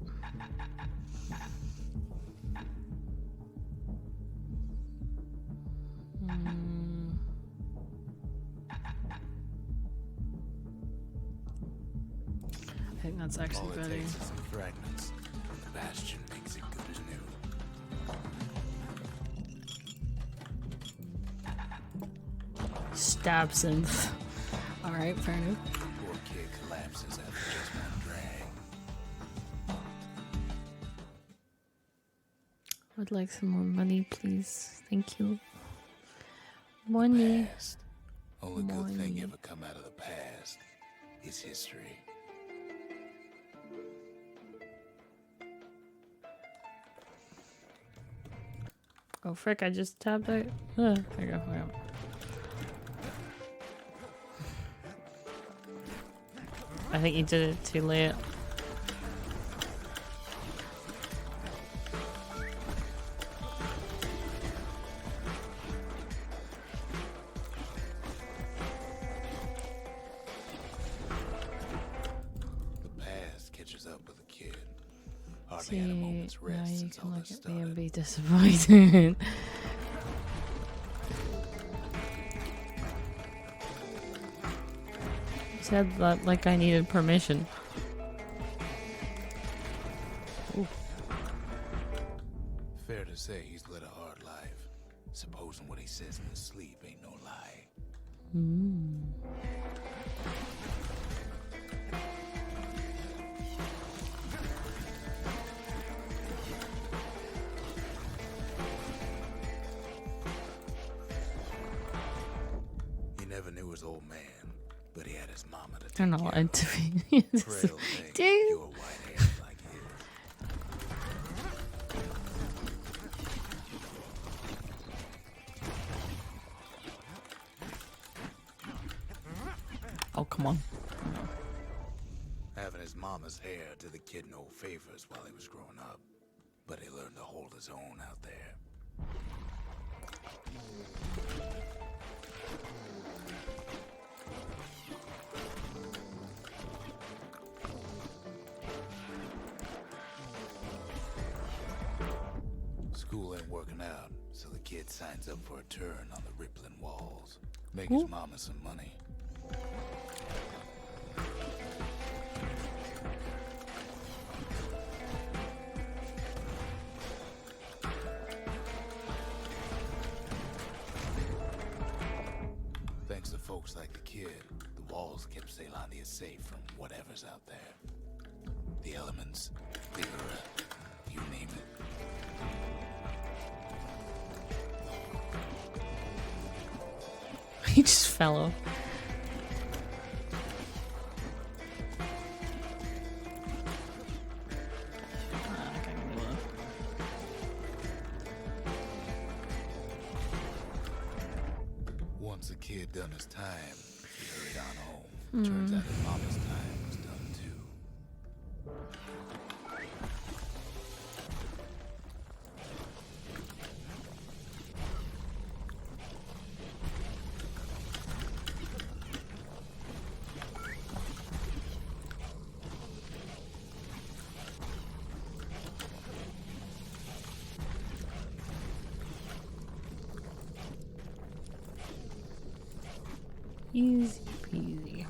I think that's actually All it better. takes is some fragments, and the Bastion makes it good as new. Stab synth. Alright, fair enough. Poor kid collapses after just one drag. I'd like some more money, please. Thank you. Money. Past. Only good thing ever come out of the past is history. Oh, frick, I just tapped it. There you go. There you go. I think you did it too late. The past catches up with a kid. Hardly See, had a moment's now rest you since all can look this at me and started. be disappointed. Said that like I needed permission. Ooh. Fair to say he's led a hard life. Supposing what he says in his sleep ain't no lie. He never knew his old man, but he had his mama to take They're not care allowed of. to be. Frail thing, Dude. pure white hair like his. come on. Having his mama's hair did the kid no favors while he was growing up, but he learned to hold his own out there. School ain't working out, so the kid signs up for a turn on the rippling walls. Make his mama some money. Thanks to folks like the kid, the walls kept Ceylondia safe from whatever's out there. The elements, Vigora, you name it. He just fell off. Once the kid done his time, he hurried on home. Turns out his mama's time was done too. Easy peasy.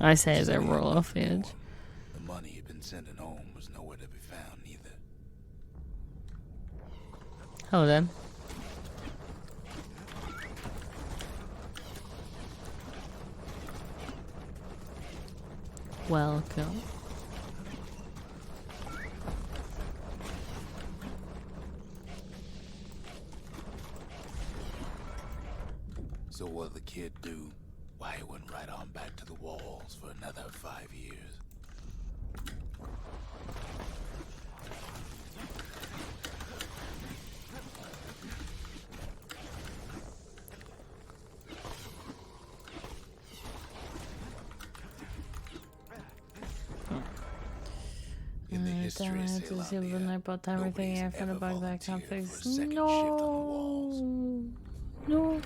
I say as I roll off the edge. The money he'd been sending home was nowhere to be found either. Hello then. Welcome. So what'd the kid do? Why, he went right on back to the walls for another 5 years. In the history of Ceylondia, everything here from the bug that can't fix. No.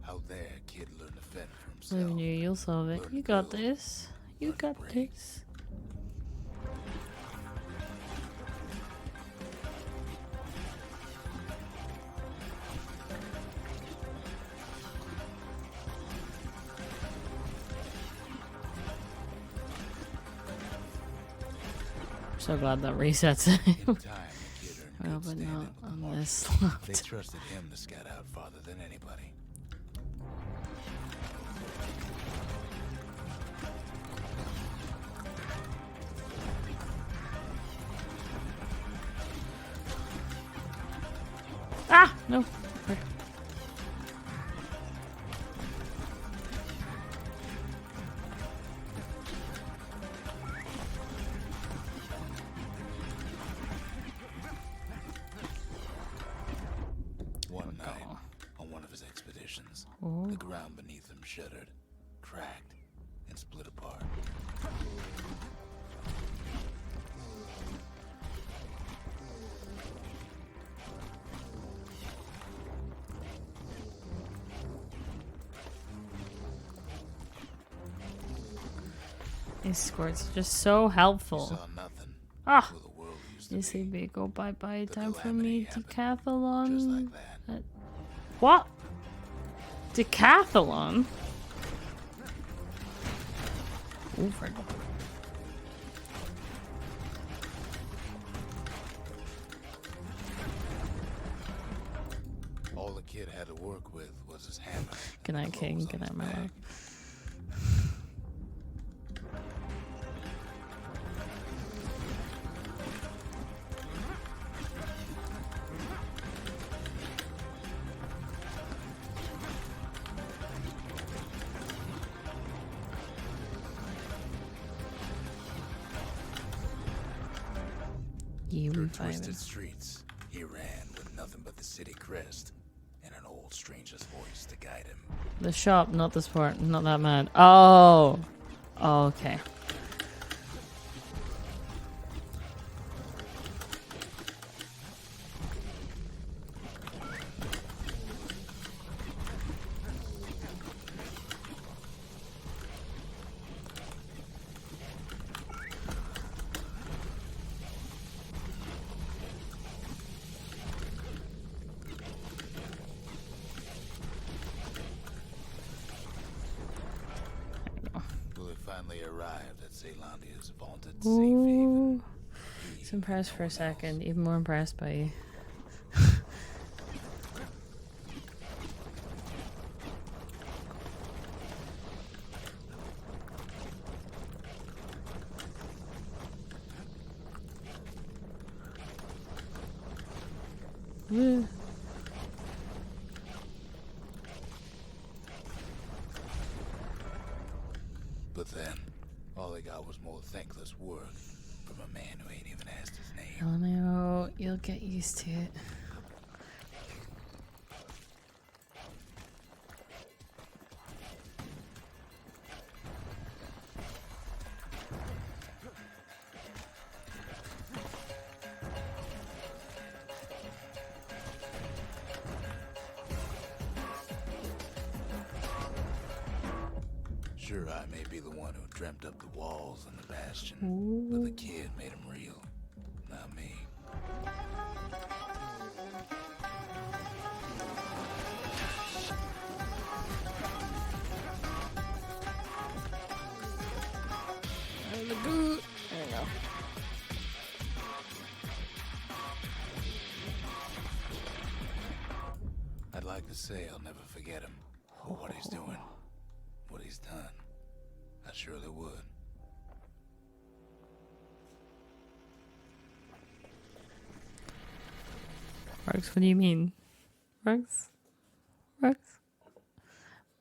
Out there, kid learned to fend for himself. Believe in you, you'll solve it. You got this. You got this. So glad that resets it. In time, the kid earned Well, good but standing not with the on Martians. this lot. They trusted him to scout out farther than anybody. Ah! No. One night, on one of his expeditions, the ground beneath him shuddered, cracked, and split apart. These squirts are just so helpful. Saw nothing. Ah! Till the world used to You see, be. big go bye bye. The Time for calamity me happened, decathlon. Just like that. What? Decathlon? Oh, frick. All the kid had to work with was his hammer. Good night, King. Good night, my love. You Through and twisted vibing. streets, he ran with nothing but the city crest and an old stranger's voice to guide him. The shop, not the sport. Not that mad. Oh. Oh, okay. Will it finally arrived at Zealandia's vaunted safe haven? Ooh. I was impressed for a second. Even more impressed by you. Woo. But then, all I got was more thankless work from a man who ain't even asked his name. Oh no, you'll get used to it. Sure, I may be the one who dreamt up the walls and the Bastion, but the kid made them real, not me. There we go. I'd like to say I'll never forget him, or what he's doing, what he's done. I surely would. Rex, what do you mean? Rex? Rex?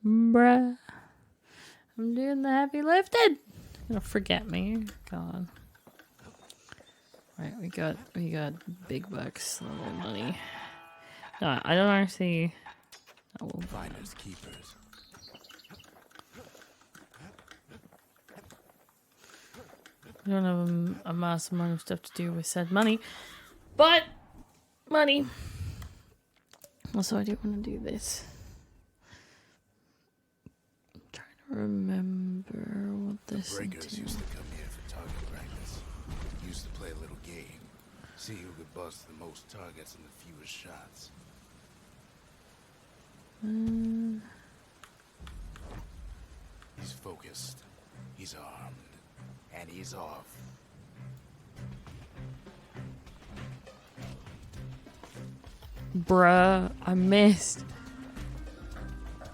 Bruh. I'm doing the heavy lifting. You're gonna forget me. God. Right, we got big bucks, little money. No, I don't actually. I will Finders keepers. I don't have a mass amount of stuff to do with said money, but money. Also, I do want to do this. I'm trying to remember what this Breakers entails. used to come here for target practice. Used to play a little game. See who could bust the most targets and the fewest shots. He's focused. He's armed. And he's off. Bruh, I missed.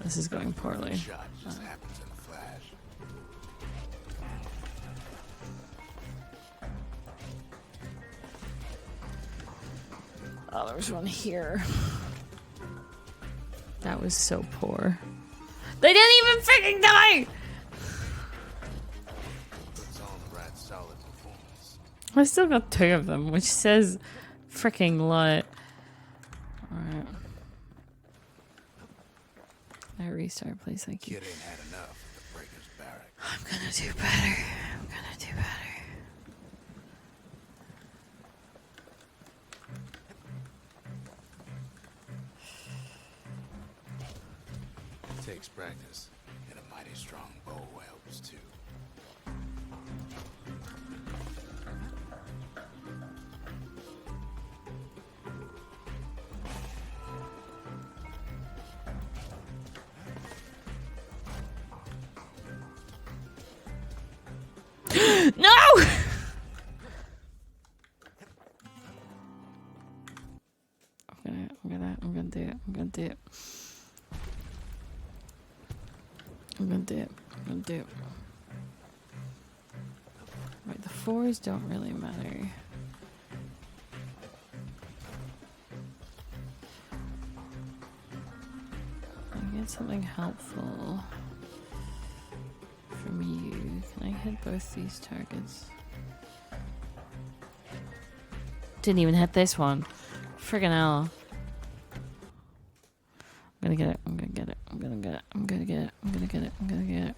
This is going poorly. Shot just happens in a flash. Oh, there was one here. That was so poor. They didn't even freaking die! Puts on the right solid performance. I still got 2 of them, which says freaking lot. Alright. I restart, please. Thank you. Kid ain't had enough of the Breakers barrack. I'm gonna do better. I'm gonna do better. Takes practice, and a mighty strong bow helps too. No! I'm gonna do it. I'm gonna do it. I'm gonna do it. I'm gonna do it. Right, the 4s don't really matter. I get something helpful from you. Can I hit both these targets? Didn't even hit this one. Friggin' hell. I'm gonna get it. I'm gonna get it. I'm gonna get it. I'm gonna get it. I'm gonna get it. I'm gonna get it.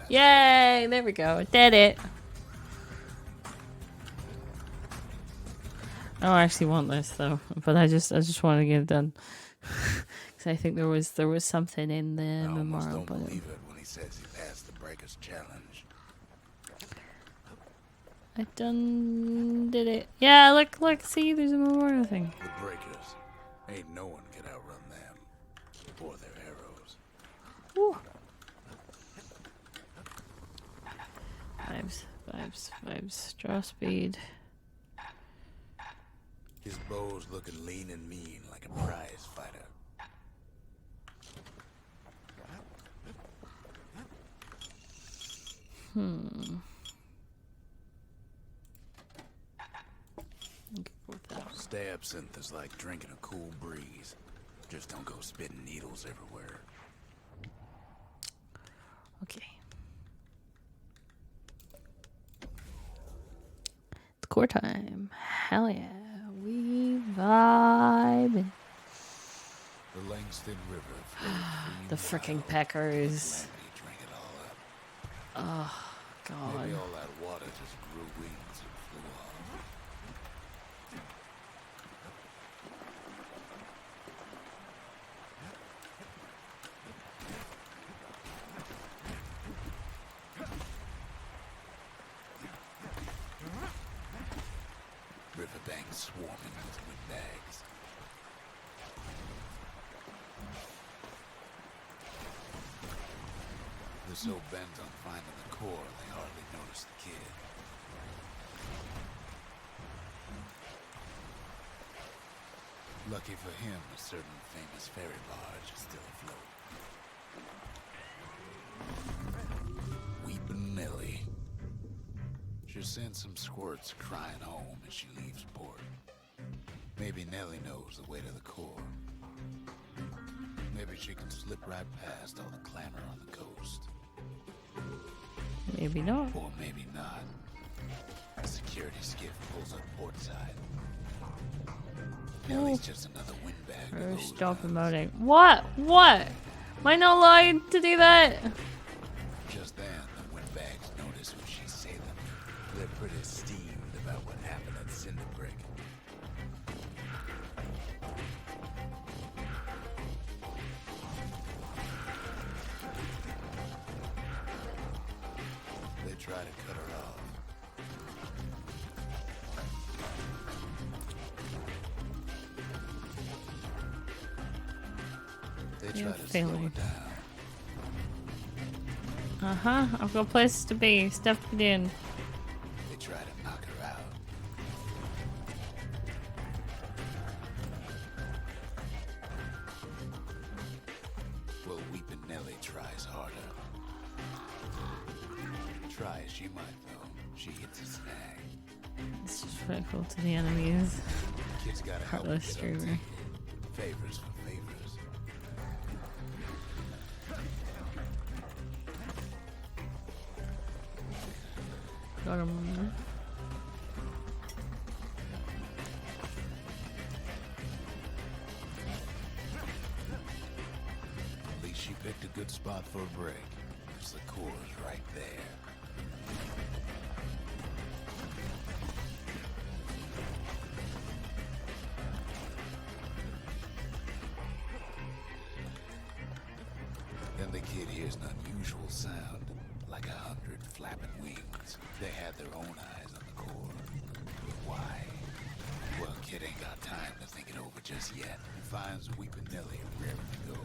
Yay! There we go. Did it. I don't actually want this though, but I just want to get it done because I think there was something in the memorial. Don't believe it when he says he passed the Breakers challenge. I did it. Yeah, look, see, there's a memorial thing. The Breakers, ain't no one can outrun them or their arrows. Woo. Vibes. Draw speed. His bow's looking lean and mean like a prize fighter. Stay absinthe is like drinking a cool breeze. Just don't go spitting needles everywhere. Okay. It's core time. Hell yeah. We vibing. The Langston River. The frickin' peckers. Drank it all up. Oh, God. Maybe all that water just grew wings and flew off. Riverbanks swarming with windbags. They're so bent on finding the core, they hardly notice the kid. Lucky for him, a certain famous ferry barge is still afloat. Weepin' Nellie. She'll send some squirts crying home as she leaves port. Maybe Nellie knows the way to the core. Maybe she can slip right past all the clamor on the coast. Maybe not. Or maybe not. A security skiff pulls up portside. Nellie's just another windbag. First stop emoting. What? Am I not allowed to do that? Just then, the windbags notice who she's sailing. They're pretty steamed about what happened at Cinderbrick. They try to cut her off. They try to slow her down. I've got places to be. Stuff to do. They try to knock her out. Well, Weepin' Nellie tries harder. Try as she might, though, she hits a snag. It's disrespectful to the enemies. Kid's gotta help Heartless get streamer. updated. Favors for favors. Got him. At least she picked a good spot for a break, because the core's right there. Then the kid hears an unusual sound, like 100 flapping wings. They had their own eyes on the core. Why? Well, kid ain't got time to think it over just yet. Finds Weepin' Nellie raring to go.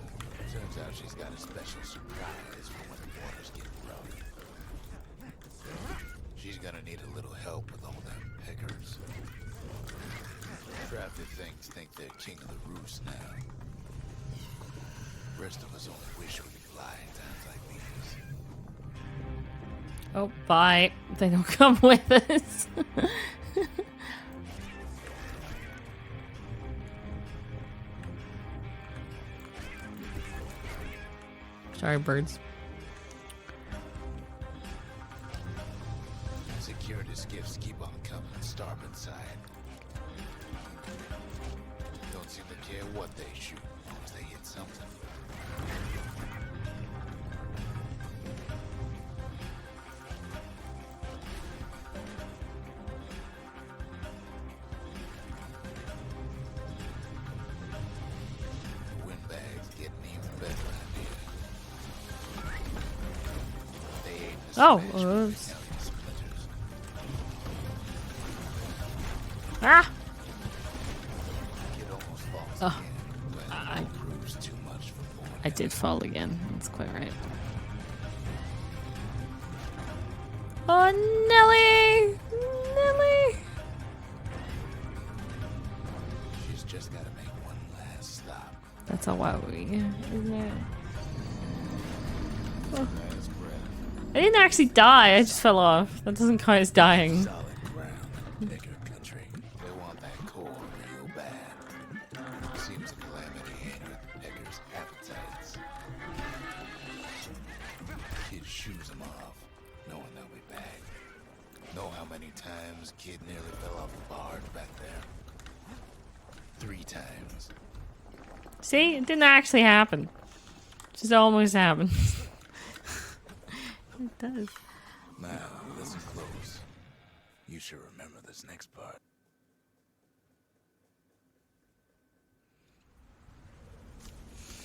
Turns out she's got a special surprise for when the waters get rough. She's gonna need a little help with all them peckers. Crafty things think they're king of the roost now. Rest of us only wish we could fly in times like these. Oh, bye. They don't come with us. Sorry, birds. Security skiffs keep on coming starboard side. Don't seem to care what they shoot, as long as they hit something. Windbags getting even better idea. They aim to Oh, smash oops. Italian splinters. Ah! Kid almost falls Oh. again, but I- proves too much for poor I did fall again. That's quite right. Oh, Nelly! Nelly! She's just gotta make one last stop. That's a wowie, isn't it? Last breath. I didn't actually die, I just fell off. That doesn't count as dying. Solid ground. Bigger country. They want that core real bad. Seems a calamity angered the Peckers' appetites. Kid shoes them off, knowing they'll be back. Know how many times Kid nearly fell off the barge back there? 3 times. See? It didn't actually happen. It just almost happened. It does. Now, listen close. You should remember this next part.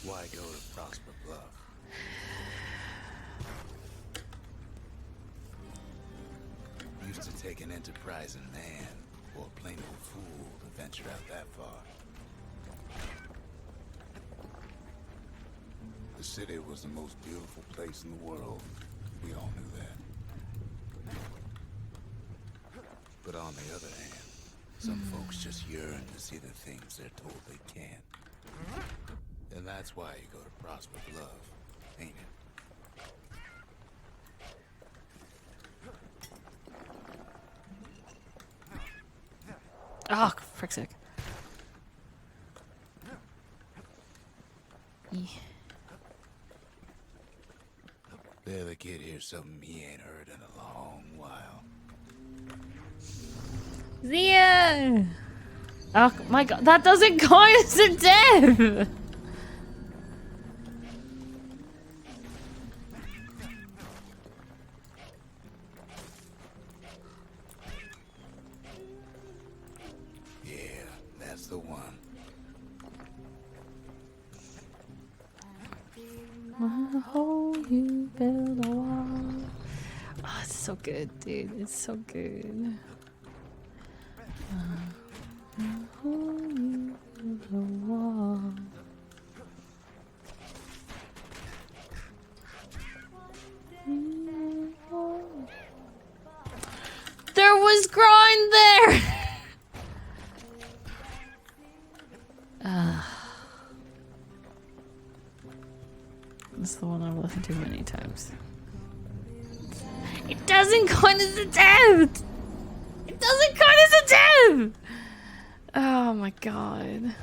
Why go to Prosper Bluff? Used to take an enterprising man or a plain old fool to venture out that far. The city was the most beautiful place in the world. We all knew that. But on the other hand, some folks just yearn to see the things they're told they can't. And that's why you go to Prosper Bluff, ain't it? Oh, frick's sake. There the kid hears something he ain't heard in a long while. Zia! Oh my god, that doesn't count as a death! Yeah, that's the one. Oh, you build a wall. Oh, it's so good, dude. It's so good. Oh, you build a wall. There was grind there! That's the one I've listened to many times. It doesn't count as a death! It doesn't count as a death! Oh my god.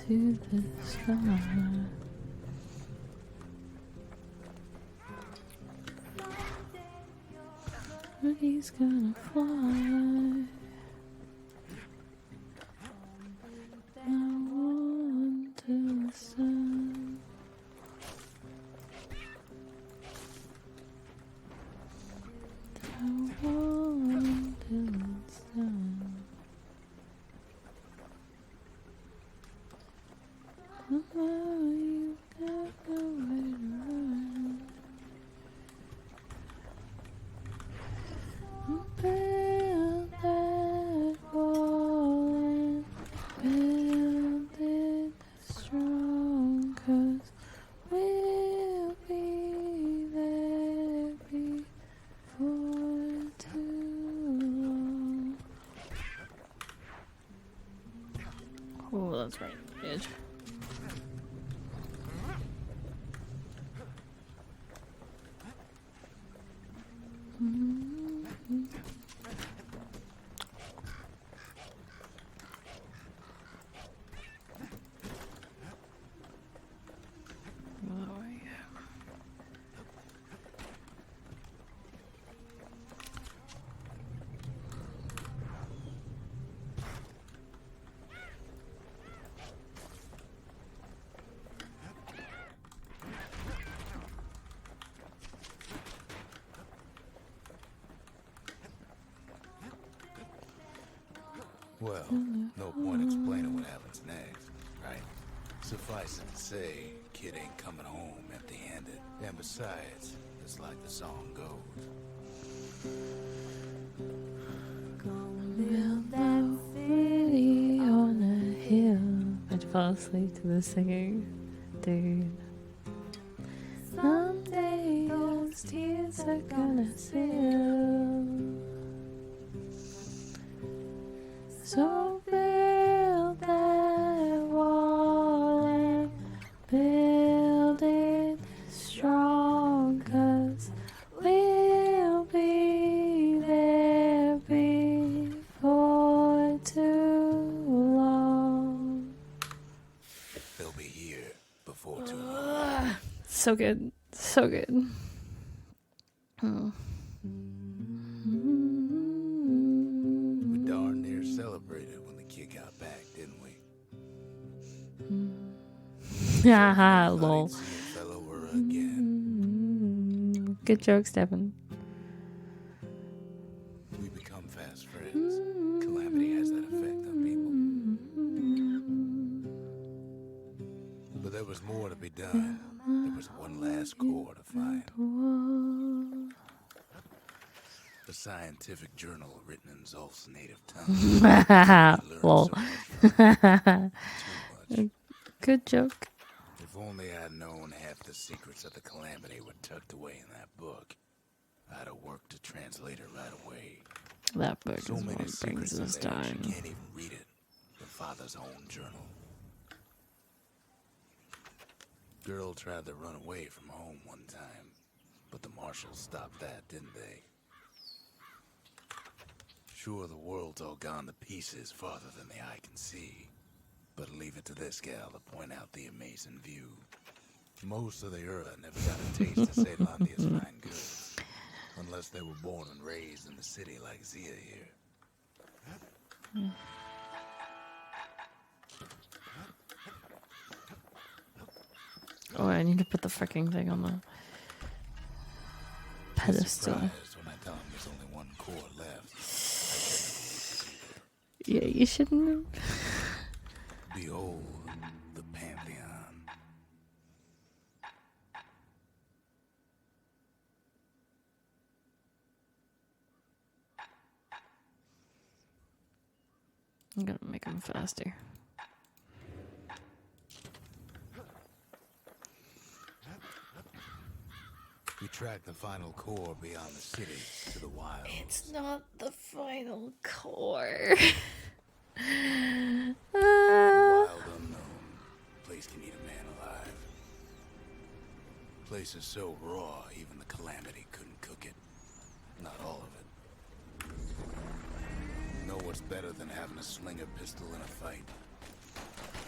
To the sky. But he's gonna fly. I want to the sun. that's right on the edge. Well, no point explaining what happens next, right? Suffice it to say, kid ain't coming home empty-handed. And besides, it's like the song goes. Build that city on a hill. I'd fall asleep to the singing, dude. Someday those tears are gonna seal. So build that wall and build it strong, 'cause we'll be there before too long. They'll be here before too long. So good. So good. Oh. We darn near celebrated when the kid got back, didn't we? Haha, lol. See a fellow were again. Good joke, Steffan. We become fast friends. Calamity has that effect on people. But there was more to be done. There was one last core to find. A scientific journal written in Zolf's native tongue. Lol. So much. Good joke. If only I'd known half the secrets of the Calamity were tucked away in that book, I'd have worked to translate it right away. That book So is many what brings secrets in us there, you time. can't even read it. The father's own journal. Girl tried to run away from home one time, but the marshals stopped that, didn't they? Sure, the world's all gone to pieces farther than the eye can see, but leave it to this gal to point out the amazing view. Most of the Ura never got a taste of Ceylondia's fine goods, unless they were born and raised in the city like Zia here. Oh, I need to put the freaking thing on the He's pedestal. surprised when I tell him there's only one core left. Yeah, you shouldn't. Behold, the Pantheon. I'm gonna make him faster. We track the final core beyond the city to the wilds. It's not the final core. Wild unknown. Place can eat a man alive. Place is so raw, even the Calamity couldn't cook it. Not all of it. Know what's better than having a slinger pistol in a fight?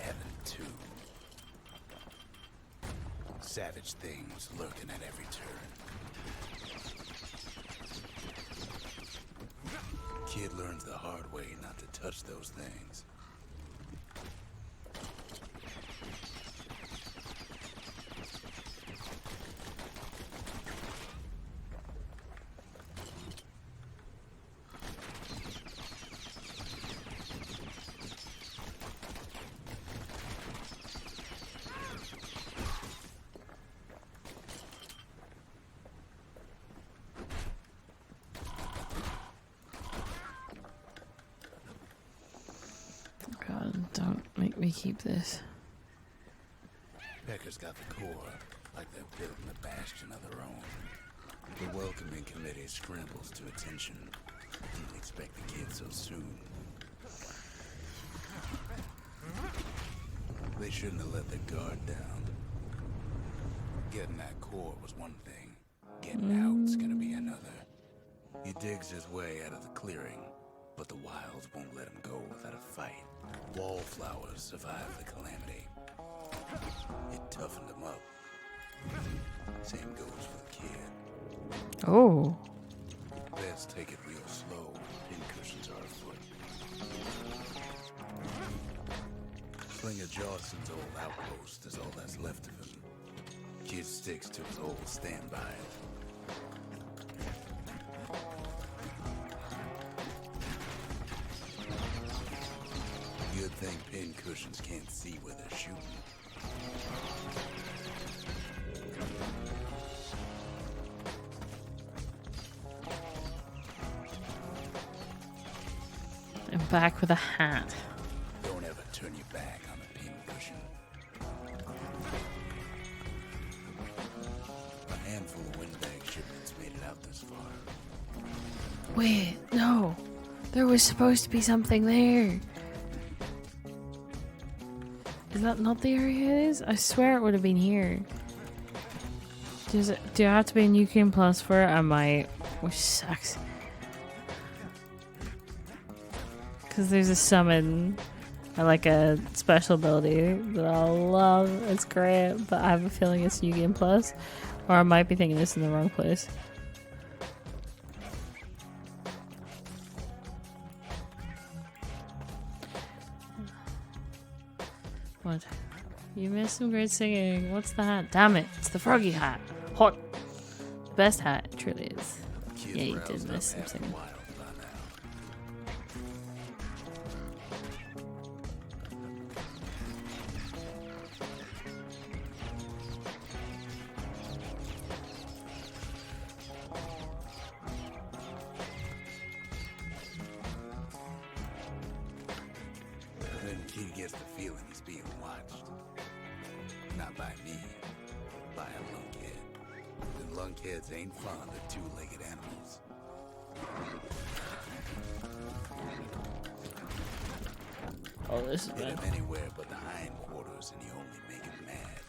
Having two. Savage things lurking at every turn. Kid learns the hard way not to touch those things. God, don't make me keep this. Pecker's got the core, like they're building a bastion of their own. The welcoming committee scrambles to attention. Didn't expect the kid so soon. They shouldn't have let their guard down. Getting that core was one thing. Getting out's gonna be another. He digs his way out of the clearing, but the wilds won't let him go without a fight. Wallflowers survived the calamity. It toughened him up. Same goes for the kid. Oh. Let's take it real slow. Pincushions are afoot. Slinger Johnson's old outpost is all that's left of him. Kid sticks to his old standby. You'd think pincushions can't see where they're shooting. I'm back with a hat. Don't ever turn your back on a pincushion. A handful of windbag shipments made it out this far. Wait, no. There was supposed to be something there. Is that not the area it is? I swear it would have been here. Do I have to be a Nucleum Plus for it? I might. Which sucks. Because there's a summon, like a special ability that I love. It's great, but I have a feeling it's New Game Plus. Or I might be thinking this in the wrong place. What? You missed some great singing. What's the hat? Damn it, it's the froggy hat. Hot. The best hat, it truly is. Yeah, you did miss some singing. He gets the feeling he's being watched. Not by me, by a lunkhead. And lunkheads ain't fond of two-legged animals. Oh, this is Hit bad. him anywhere but the hindquarters, and you only make him mad.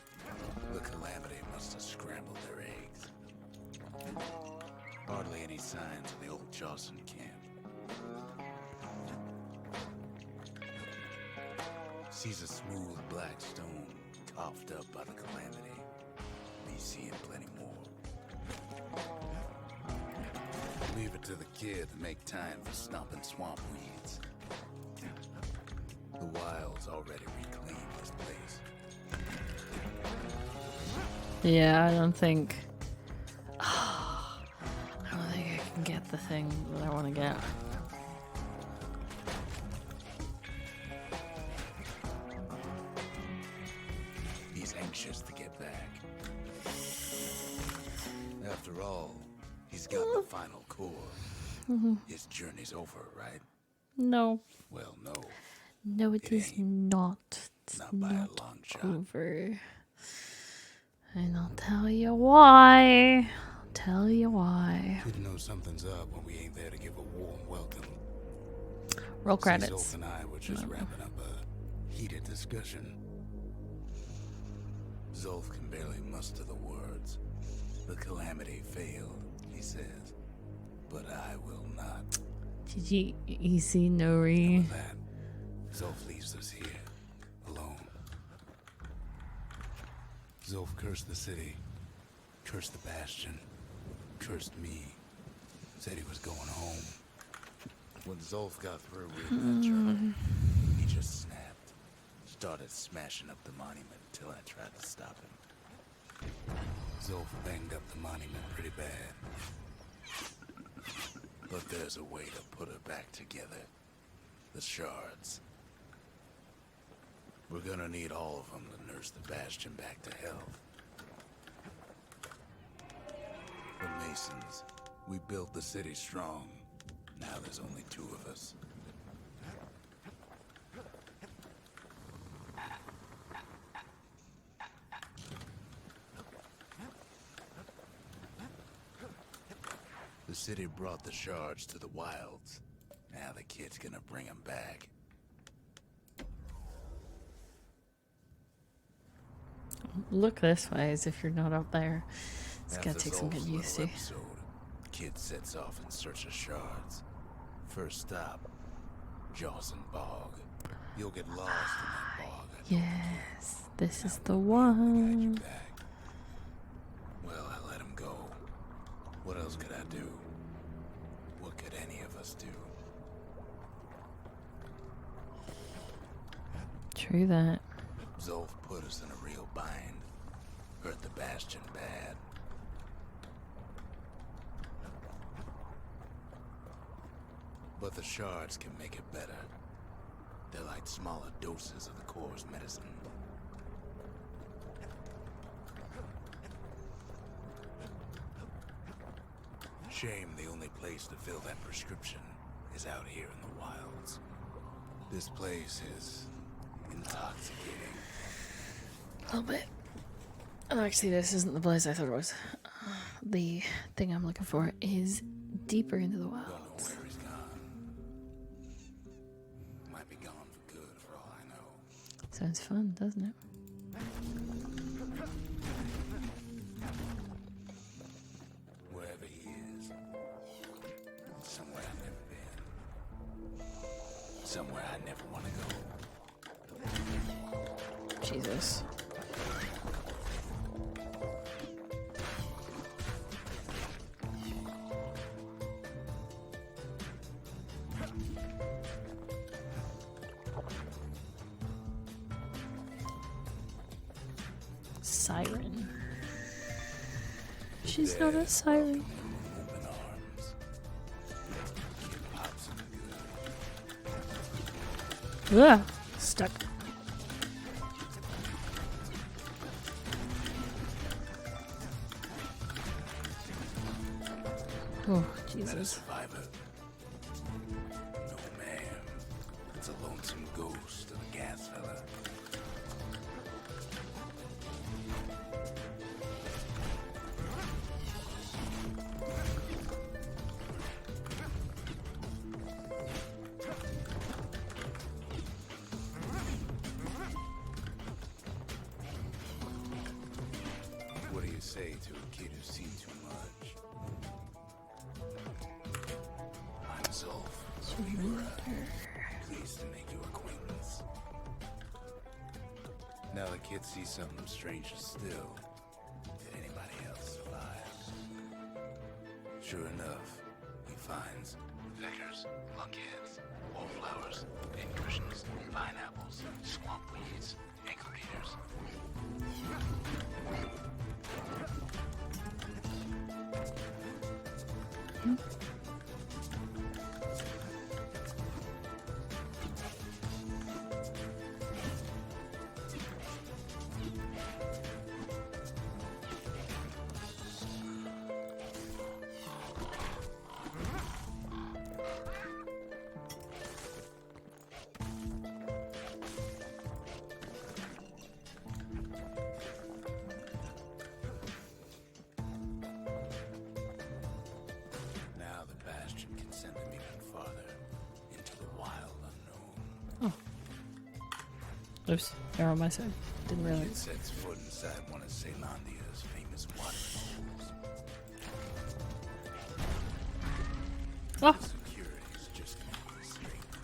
The calamity must have scrambled their eggs. Hardly any signs of the old Jocelyn camp. Sees a smooth black stone coughed up by the calamity. He's seeing plenty more. Leave it to the kid to make time for stomping swamp weeds. The wild's already reclaimed this place. Yeah, I don't think I can get the thing that I want to get. He's anxious to get back. After all, he's got the final core. His journey's over, right? No. Well, no. No, it is not. It's Not by a long shot. over. And I'll tell you why. I'll tell you why. Should know something's up when we ain't there to give a warm welcome. Roll Zolf credits. and I were just wrapping up a heated discussion. Zolf can barely muster the words. The calamity failed, he says. But I will not. GG, easy, no re. With that, Zolf leaves us here, alone. Zolf cursed the city, cursed the Bastion, cursed me, said he was going home. When Zolf got through reading that journal, he just snapped, started smashing up the monument until I tried to stop him. Zolf banged up the monument pretty bad. But there's a way to put it back together. The shards. We're gonna need all of them to nurse the Bastion back to health. The Masons, we built the city strong. Now there's only two of us. The city brought the shards to the wilds. Now the kid's gonna bring them back. look this way as if you're not up there. It's After gonna take some getting used to. episode, Kid sets off in search of shards. First stop, Jawson Bog. You'll get lost in that bog. Yes, this is the Guide you one. back. Well, I let him go. What else could I do? What could any of us do? True that. Zolf put us in a real bind. Hurt the Bastion bad. But the shards can make it better. They're like smaller doses of the core's medicine. Shame the only place to fill that prescription is out here in the wilds. This place is intoxicating. A little bit. Oh, actually, this isn't the place I thought it was. The thing I'm looking for is deeper into the Don't know wilds. where he's gone. Might be gone for good for all I know. Sounds fun, doesn't it? Wherever he is. Somewhere I've never been. Somewhere I never want to go. Jesus. Siren. She's not a siren. Open arms. Give Pops some good. Ugh, stuck. Oh, Not a Jesus. survivor. No, ma'am. It's a lonesome ghost of a gas fella. What do you say to a kid who's seen too much? I'm Zolf. Pleased to make your acquaintance. Now the kid sees something stranger still. Did anybody else survive? Sure enough, he finds Vickers, lunkheads, wallflowers, pincushions, pineapples, swamp weeds, ankle beaters. Now the Bastion can send them even farther into the wild unknown. Oops, they're on my side. Didn't Kid realize. sets foot inside one of Zealandia's famous watering holes. Oh, Security's just making it straight now.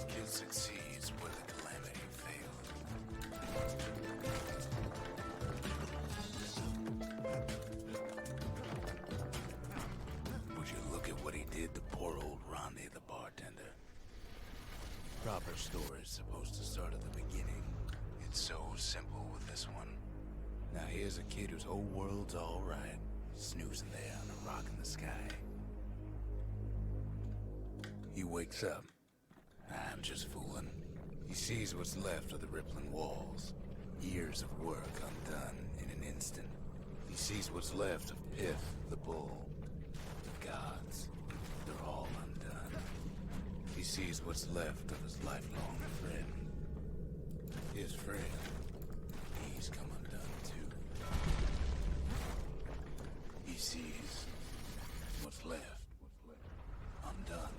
Kid succeeds where the calamity failed. Would you look at what he did to poor old Ronde the bartender? Proper story's supposed to start at the beginning. It's so simple with this one. Now here's a kid whose whole world's alright, snoozing there on a rock in the sky. He wakes up. I'm just fooling. He sees what's left of the rippling walls. Years of work undone in an instant. He sees what's left of Pith, the bull. The gods, they're all undone. He He sees what's left of his lifelong friend. His friend. He's come undone too. He sees what's left undone.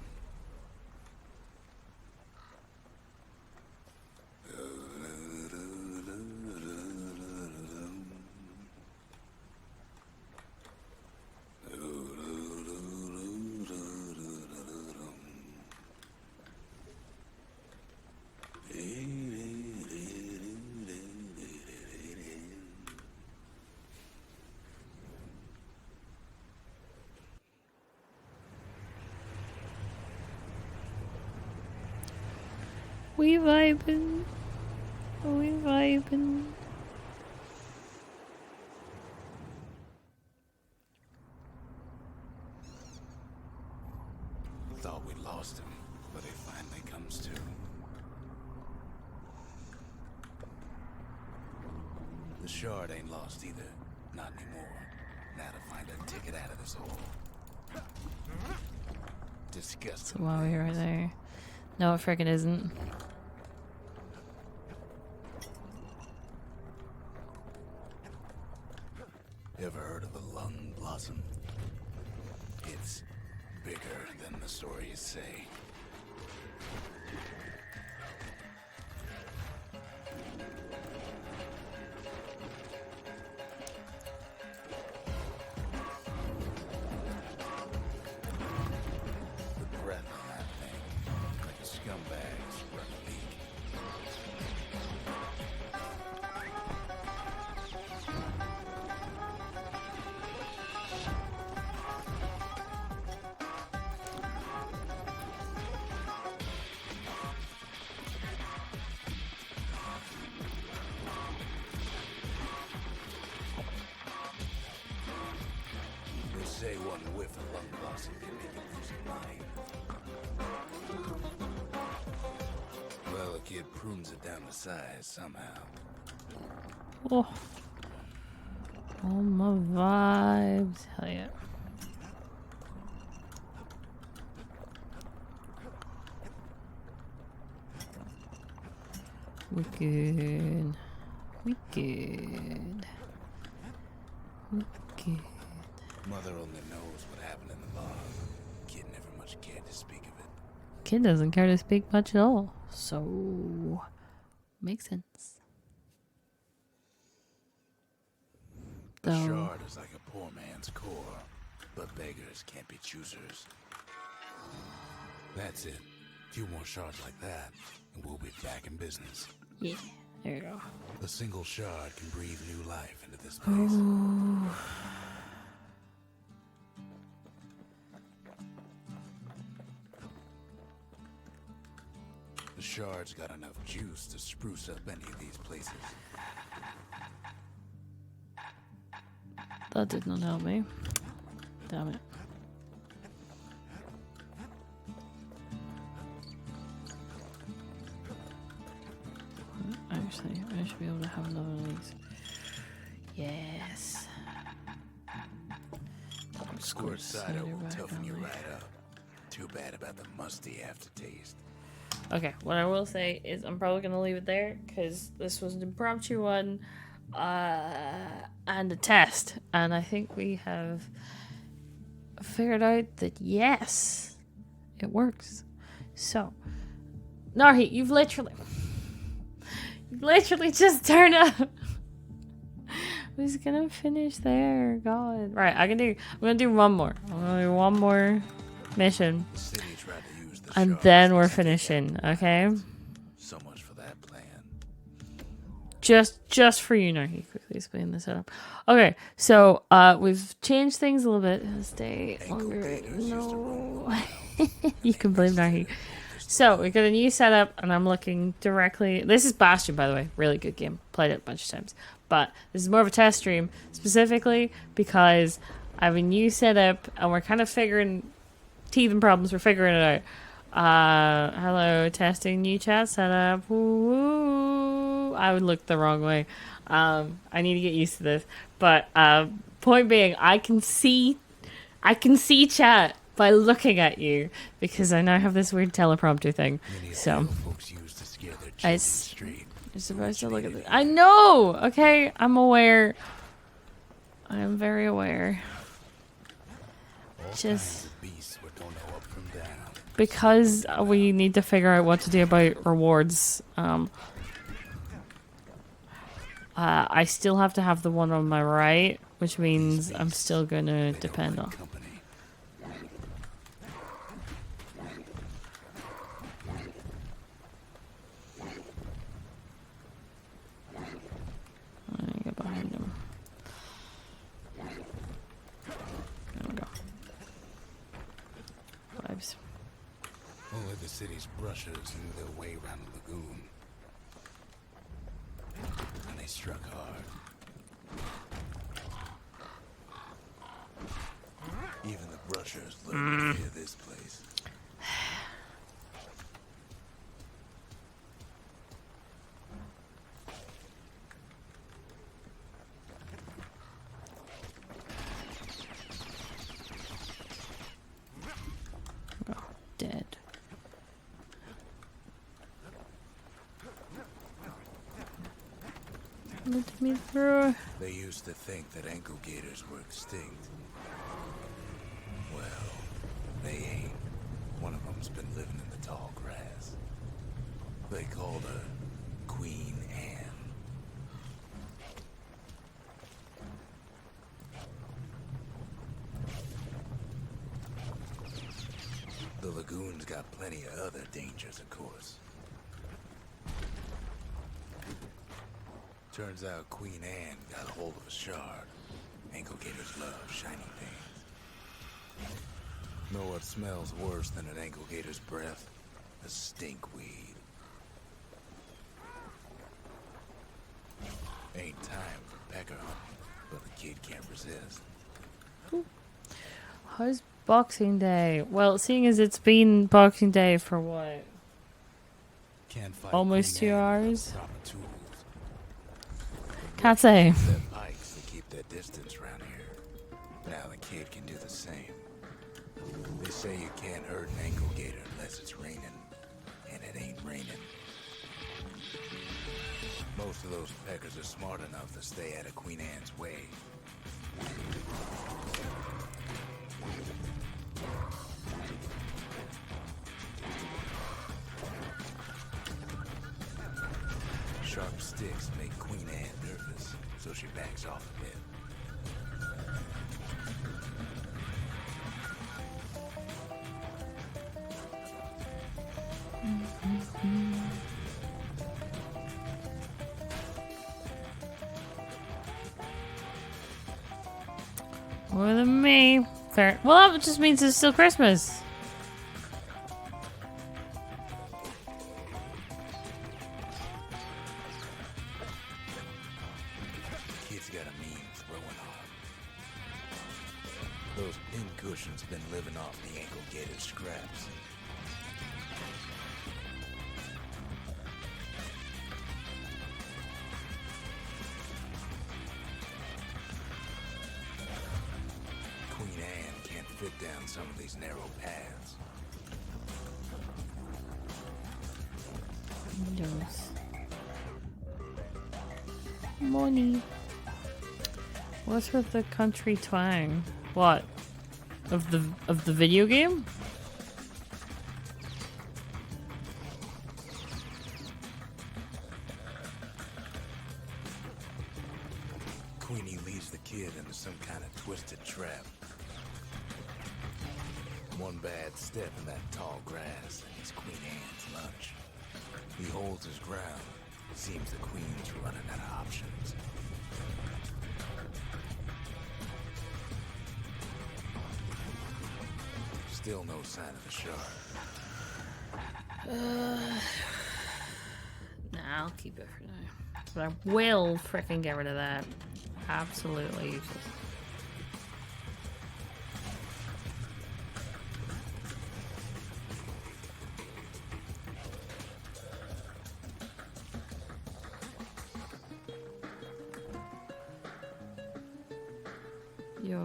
We vibing. We vibing. Thought we lost him, but he finally comes to. The shard ain't lost either. Not anymore. Now to find a ticket out of this hole. Disgusting. So while we were there. No, it frickin' isn't. Ever heard of a lung blossom? It's bigger than the stories say. The breath on that thing, like a scumbag's run a leak. They say one whiff of lung blossom can make you lose your mind. Well, a kid prunes it down to size somehow. Oh. All my vibes. Hell yeah. We good. We good. We good. Mother only knows what happened in the bar. Kid never much cared to speak of it. Kid doesn't care to speak much at all. So, makes sense. A Though, shard is like a poor man's core, but beggars can't be choosers. That's it. A few more shards like that, and we'll be back in business. yeah, there you go. A single shard can breathe new life into this place. Oh. The shard's got enough juice to spruce up any of these places. That did not help me. Damn it. Actually, I should be able to have another one of these. Yes. Squirt cider will back toughen on you me. right up. Too bad about the musty aftertaste. Okay, what I will say is I'm probably going to leave it there because this was an impromptu one and a test. And I think we have figured out that yes, it works. So, Narhi, you've literally just turned up. Who's gonna finish there? God. Right, I'm gonna do one more. I'm gonna do one more mission. The city tried to use the And shards then as we're a finishing, okay? So much for that plan. Just for you, Narhi, quickly explain the setup. Okay, so we've changed things a little bit. Stay longer. No. You can blame Narhi. So we got a new setup, and I'm looking directly. This is Bastion, by the way. Really good game. Played it a bunch of times. But this is more of a test stream, specifically because I have a new setup, and we're kind of figuring teething problems. We're figuring it out. Hello, testing new chat setup. Woo-woo. I would look the wrong way. I need to get used to this. But point being, I can see chat by looking at you because I now have this weird teleprompter thing. So folks use to scare their I children straight. you're supposed to look at this. I know. Okay, I'm aware. I am very aware. Just Beasts were don't know up from down. because we need to figure out what to do about rewards. I still have to have the one on my right, which means I'm still gonna depend on. Company. Let me get behind him. There we go. Vibes. Only the city's brushers knew their way around the lagoon. And they struck hard. Even the brushers learned to fear this place. Oh, dead. Let me through. They used to think that ankle gators were extinct. Well, they ain't. One of them's been living in the tall grass. They called her Queen Anne. The lagoon's got plenty of other dangers, of course. Turns out Queen Anne got a hold of a shard. Ankle gators love shiny things. Know what smells worse than an ankle gator's breath? A stinkweed. Ain't time for pecker hunting, but the kid can't resist. How's Boxing Day? Well, seeing as it's been Boxing Day for what? Can't fight Almost Queen 2 Anne hours? without proper tools. Can't say. Set pikes to keep their distance around here. Now the kid can do the same. They say you can't hurt an ankle gator unless it's raining, and it ain't raining. Most of those peckers are smart enough to stay out of Queen Anne's way. Sharp sticks make Queen Anne nervous, so she backs off a bit. More than me. Fair. Well, that just means it's still Christmas. Kid's got a mean throwing arm. Those pin cushions been living off the ankle gator scraps. Queen Anne can't fit down some of these narrow paths. Windows. Money. What's with the country twang? What? Of the video game? Queenie leads the kid into some kind of twisted trap. One bad step in that tall grass and he's Queen Anne's lunch. He holds his ground. Seems the queen's running out of options. Still no sign of the shard. Nah, I'll keep it for now. But I will frickin' get rid of that. Absolutely useless. Yo,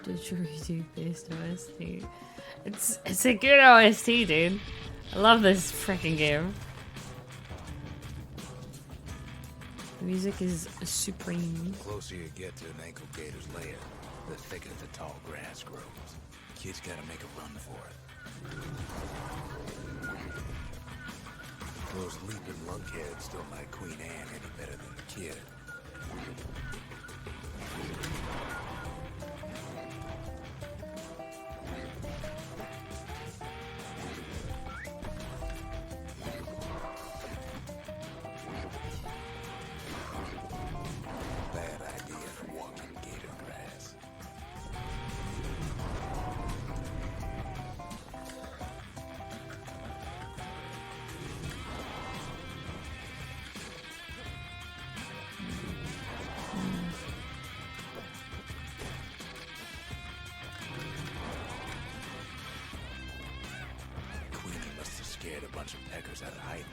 did you redo based OST? It's a good OST, dude. I love this freaking game. The music is supreme. The closer you get to an ankle gator's lair, the thicker the tall grass grows. Kids gotta make a run for it. Those leaping lunkheads don't like Queen Anne any better than the kid. Bad idea to walk in gator grass. Queenie must have scared a bunch of peckers out of hiding.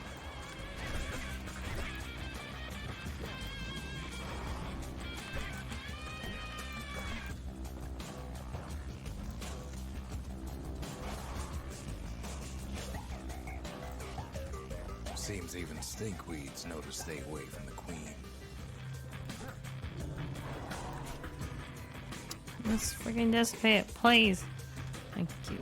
Seems even stinkweeds know to stay away from the queen. Let's freaking dissipate, please. Thank you.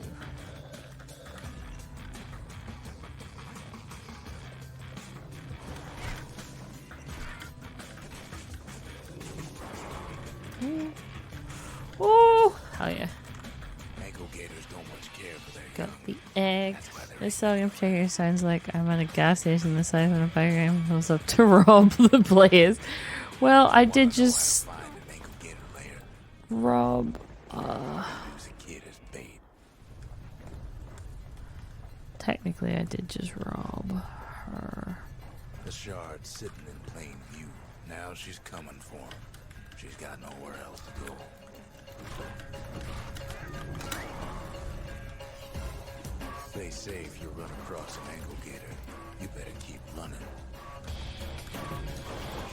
Oh, hell yeah. Ankle gators don't much care for their Got young. the egg. That's why they're This song in particular sounds like I'm at a gas station the size of a firearm goes up to rob the place. Well, I did just find an ankle gator lair. rob. Use a kid as bait. Technically, I did just rob her. The shard's sitting in plain view. Now she's coming for him. She's got nowhere else to go. They say if you run across an ankle gator, you better keep running.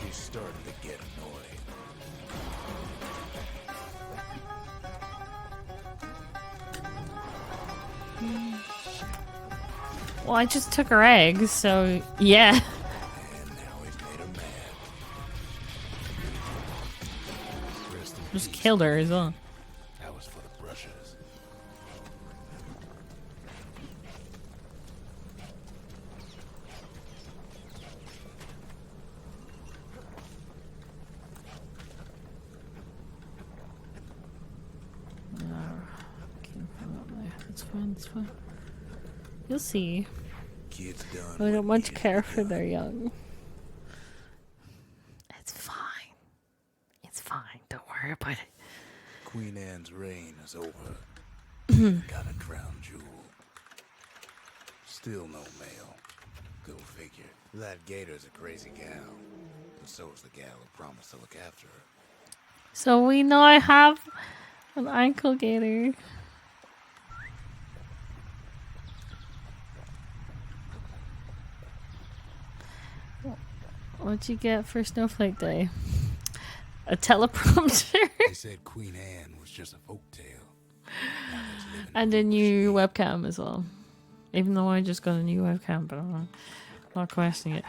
She's starting to get annoyed. Well, I just took her eggs, so yeah. And now he's made her mad. Rest in Just peace. killed her as well. That was for the brushes. Can't find out there. That's fine, that's fine. You'll see. Kids done. I what don't much needed to care be for done. their young. It's fine. It's fine. Don't worry about it. Queen Anne's reign is over. Got a crown jewel. Still no male. Go figure. That gator's a crazy gal. And so's the gal who promised to look after her. So we now have an ankle gator. What'd you get for Snowflake Day? A teleprompter They said Queen Anne was just a folktale. Now there's living and a proof new she- webcam as well. Even though I just got a new webcam, but I'm not questioning it.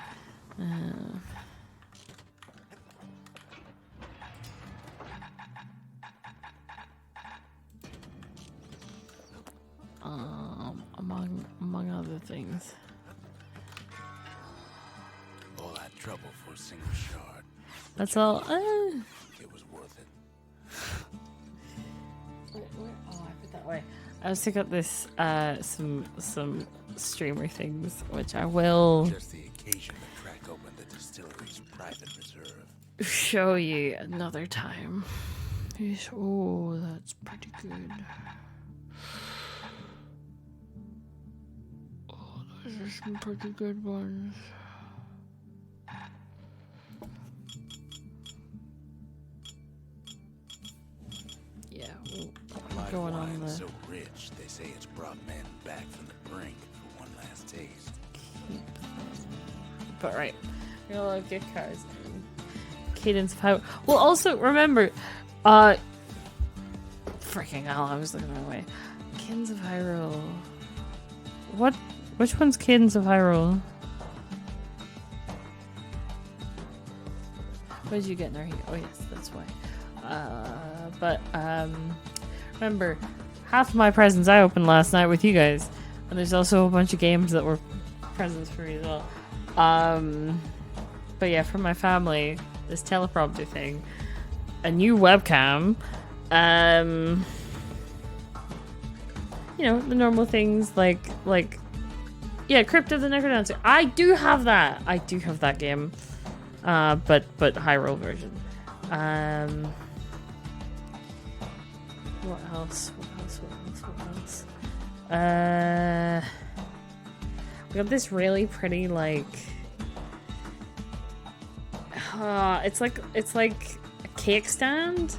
Among other things. All that trouble for a single shard. That's all. It was worth it. Oh, I put that way. I was to got this some streamer things, which I will Just the occasion to crack open the distillery's private reserve. show you another time. Yes, oh, that's pretty good. Oh, those are some pretty good ones. Yeah, Live going on wine's the so rich, they say it's brought men back from the brink for one last taste. but right. You know, like gift cards. Cadence of how. Well, also remember, freaking hell, I was looking that way. Kins of Hyrule. What? Which one's Kins of Hyrule? What did you get in our heat? Oh yes, that's why. Remember, half of my presents I opened last night with you guys, and there's also a bunch of games that were presents for me as well. But yeah, for my family, this teleprompter thing, a new webcam, you know, the normal things like yeah, Crypt of the Necrodancer. I do have that. I do have that game. But Hyrule version. What else? We got this really pretty like it's like a cake stand,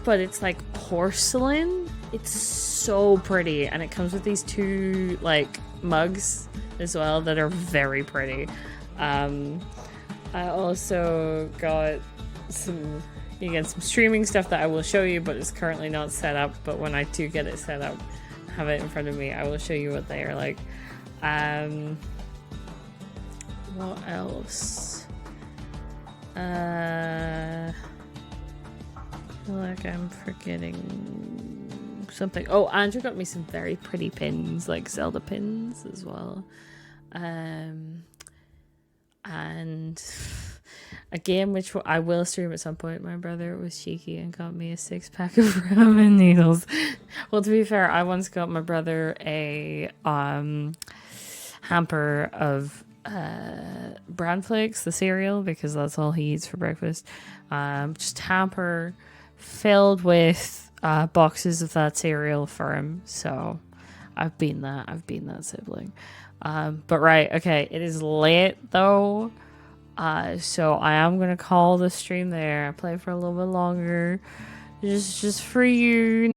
but it's like porcelain. It's so pretty, and it comes with these two like mugs as well that are very pretty. I also got some streaming stuff that I will show you, but it's currently not set up. But when I do get it set up, have it in front of me, I will show you what they are like. What else? I feel like I'm forgetting something. Oh, Andrew got me some very pretty pins, like Zelda pins as well. And a game which I will stream at some point. My brother was cheeky and got me a 6-pack of ramen noodles. Well, to be fair, I once got my brother a hamper of bran flakes, the cereal, because that's all he eats for breakfast. Just hamper filled with boxes of that cereal for him. So I've been that sibling. But right, okay, it is late though. So I am gonna call the stream there. Play for a little bit longer, just for you.